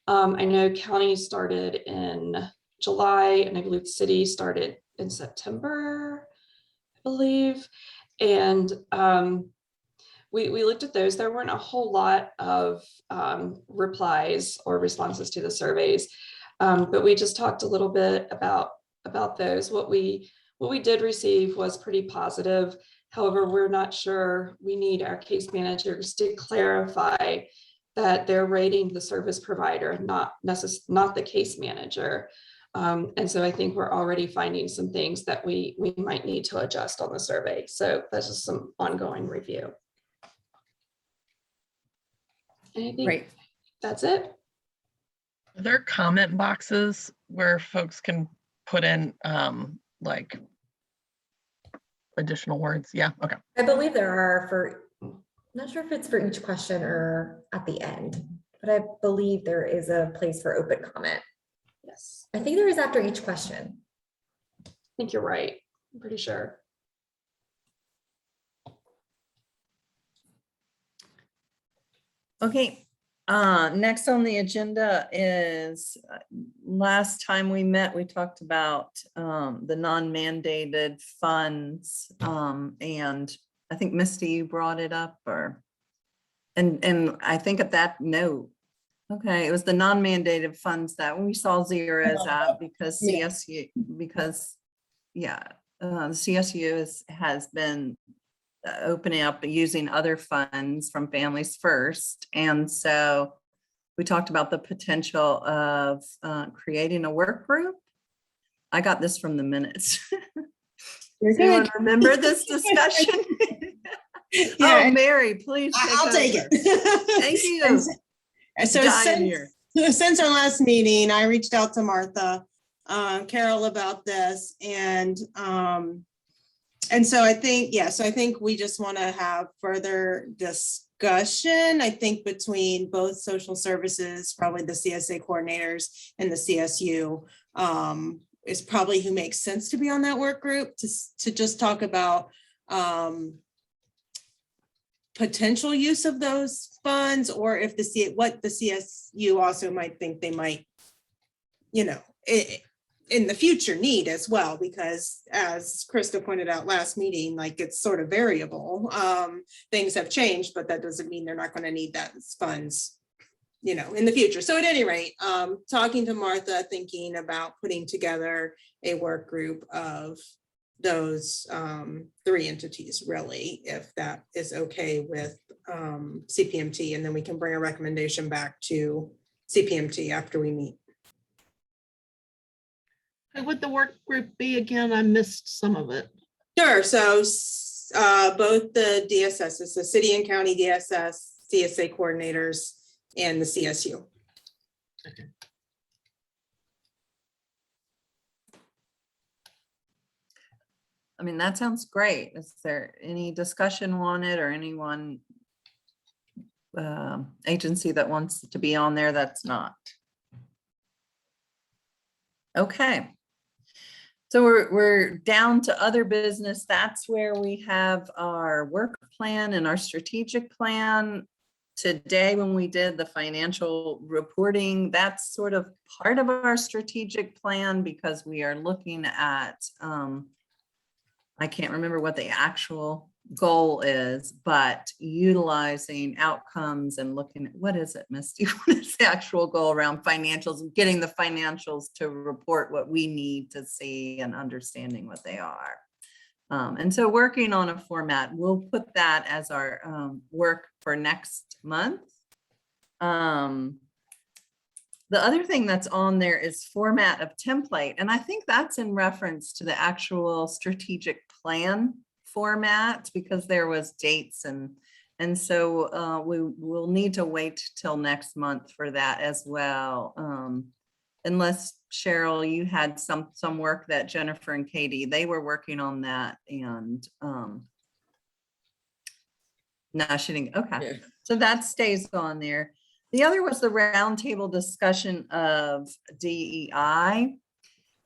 I know county started in July, and I believe the city started in September, I believe. And we looked at those. There weren't a whole lot of replies or responses to the surveys, but we just talked a little bit about those. What we did receive was pretty positive. However, we're not sure. We need our case managers to clarify that they're rating the service provider, not the case manager. And so I think we're already finding some things that we might need to adjust on the survey. So that's just some ongoing review. And I think that's it. Are there comment boxes where folks can put in like additional words? Yeah, okay. I believe there are I'm not sure if it's for each question or at the end, but I believe there is a place for open comment. Yes. I think there is after each question. I think you're right. I'm pretty sure. Okay, next on the agenda is last time we met, we talked about the non-mandated funds, and I think Misty, you brought it up, and I think at that note, okay, it was the non-mandated funds that we saw zeros out because CSU, the CSU has been opening up using other funds from Families First. And so we talked about the potential of creating a work group. I got this from the minutes. You're Does anyone good. remember this discussion? Yeah, Oh, and Mary, please. I'll take over. it. Thank you. So Dying here. since our last meeting, I reached out to Martha Carol about this, and so I think, so I think we just want to have further discussion, I think, between both social services, probably the CSA coordinators and the CSU, is probably who makes sense to be on that work group to just talk about potential use of those funds, or if what the CSU also might think they might, in the future need as well, because as Krista pointed out last meeting, like, it's sort of variable. Things have changed, but that doesn't mean they're not going to need that funds, in the future. So at any rate, talking to Martha, thinking about putting together a work group of those 3 entities, really, if that is okay with CPMT, and then we can bring a recommendation back to CPMT after we meet. Would the work group be again? I missed some of it. Sure. So both the DSSs, the city and county DSS, CSA coordinators, and the CSU. Okay. I mean, that sounds great. Is there any discussion on it, or anyone agency that wants to be on there that's not? Okay. So we're down to other business. That's where we have our work plan and our strategic plan. Today, when we did the financial reporting, that's sort of part of our strategic plan, because we are looking at, I can't remember what the actual goal is, but utilizing outcomes and looking at, what is it, Misty? What is the actual goal around financials, getting the financials to report what we need to see and understanding what they are. And so working on a format, we'll put that as our work for next month. The other thing that's on there is format of template. And I think that's in reference to the actual strategic plan format, because there was dates and so we will need to wait till next month for that as well. Unless Cheryl, you had some work that Jennifer and Katie, they were working on that, and no, she didn't. Okay. Yeah. So that stays on there. The other was the roundtable discussion of DEI.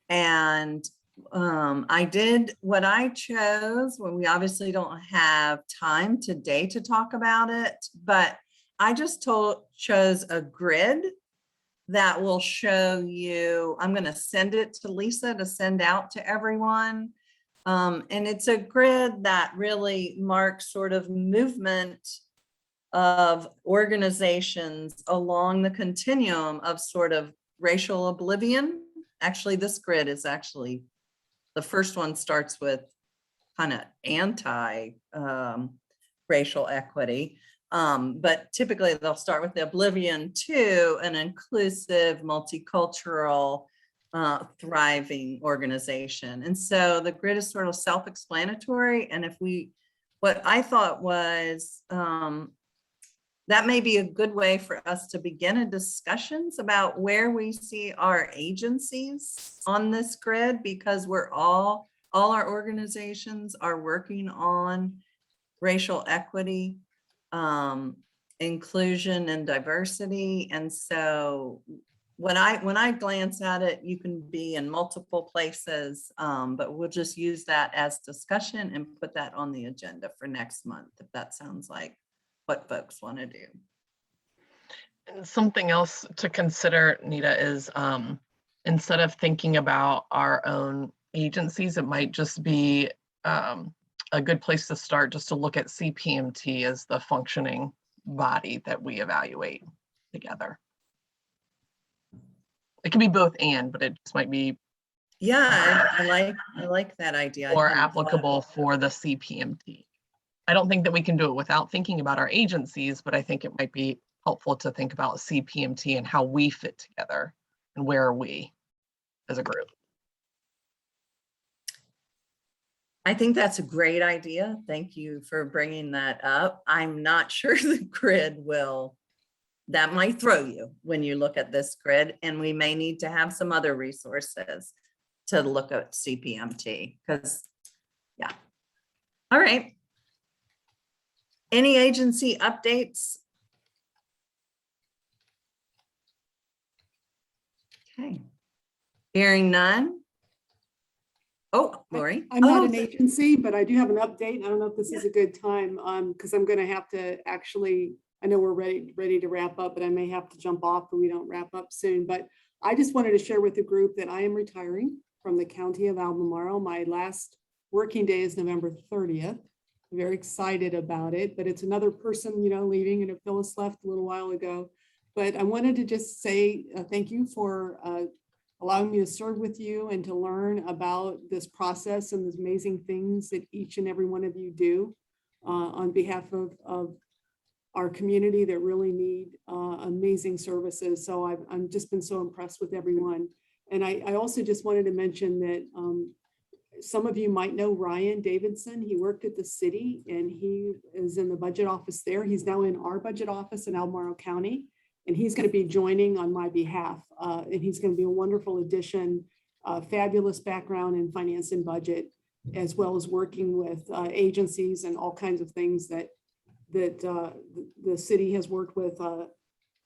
And I did what I chose, when we obviously don't have time today to talk about it, but I just chose a grid that will show you. I'm going to send it to Lisa to send out to everyone. And it's a grid that really marks sort of movement of organizations along the continuum of sort of racial oblivion. Actually, this grid is actually, the first one starts with kind of anti racial equity. But typically they'll start with the oblivion to an inclusive, multicultural, thriving organization. And so the grid is sort of self-explanatory. And what I thought was, that may be a good way for us to begin a discussions about where we see our agencies on this grid, because all our organizations are working on racial equity, inclusion and diversity. And so when I glance at it, you can be in multiple places, but we'll just use that as discussion and put that on the agenda for next month, if that sounds like what folks want to do. And something else to consider, Nita, is instead of thinking about our own agencies, it might just be a good place to start just to look at CPMT as the functioning body that we evaluate together. It can be both and, but it just might be. Yeah, I like that idea. More applicable for the CPMT. I don't think that we can do it without thinking about our agencies, but I think it might be helpful to think about CPMT and how we fit together and where are we as a group. I think that's a great idea. Thank you for bringing that up. I'm not sure the grid will, that might throw you when you look at this grid, and we may need to have some other resources to look at CPMT because, yeah. All right. Any agency updates? Okay. Hearing none. Oh, Lori. I'm not an Oh, agency, but I do have an update. I don't know if this is a good time, because I'm gonna have to actually, I know we're ready to wrap up, but I may have to jump off if we don't wrap up soon. But I just wanted to share with the group that I am retiring from the county of Albemarle. My last working day is November 30th. I'm very excited about it, but it's another person, leaving, and Phyllis left a little while ago. But I wanted to just say thank you for allowing me to serve with you and to learn about this process and these amazing things that each and every one of you do on behalf of our community that really need amazing services. So I've just been so impressed with everyone. And I also just wanted to mention that some of you might know Ryan Davidson. He worked at the city and he is in the budget office there. He's now in our budget office in Albemarle County. And he's going to be joining on my behalf. And he's going to be a wonderful addition, fabulous background in finance and budget, as well as working with agencies and all kinds of things that the city has worked with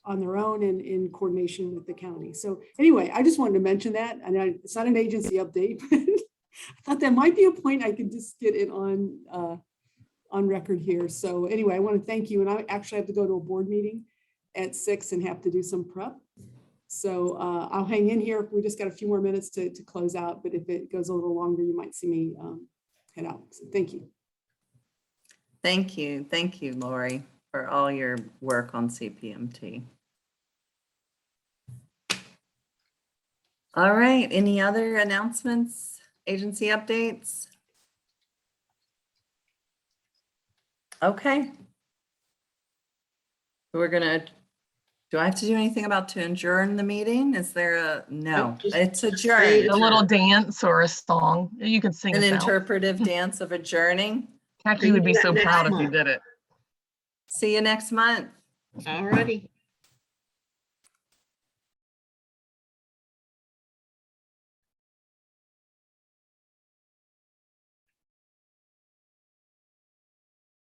on their own and in coordination with the county. So anyway, I just wanted to mention that. And it's not an agency update, but I thought that might be a point I could just get it on record here. So anyway, I want to thank you. And I actually have to go to a board meeting at 6 and have to do some prep. So I'll hang in here. We just got a few more minutes to close out, but if it goes a little longer, you might see me head out. So thank you. thank you. Thank you, Lori, for all your work on CPMT. All right, any other announcements, agency updates? Okay. We're gonna, do I have to do anything about to adjourn the meeting? Is there a, no, it's adjourned. A little dance or a song. You can sing An us out. interpretive dance of adjourning. Jackie would be so proud if you did it. See you next month. All righty.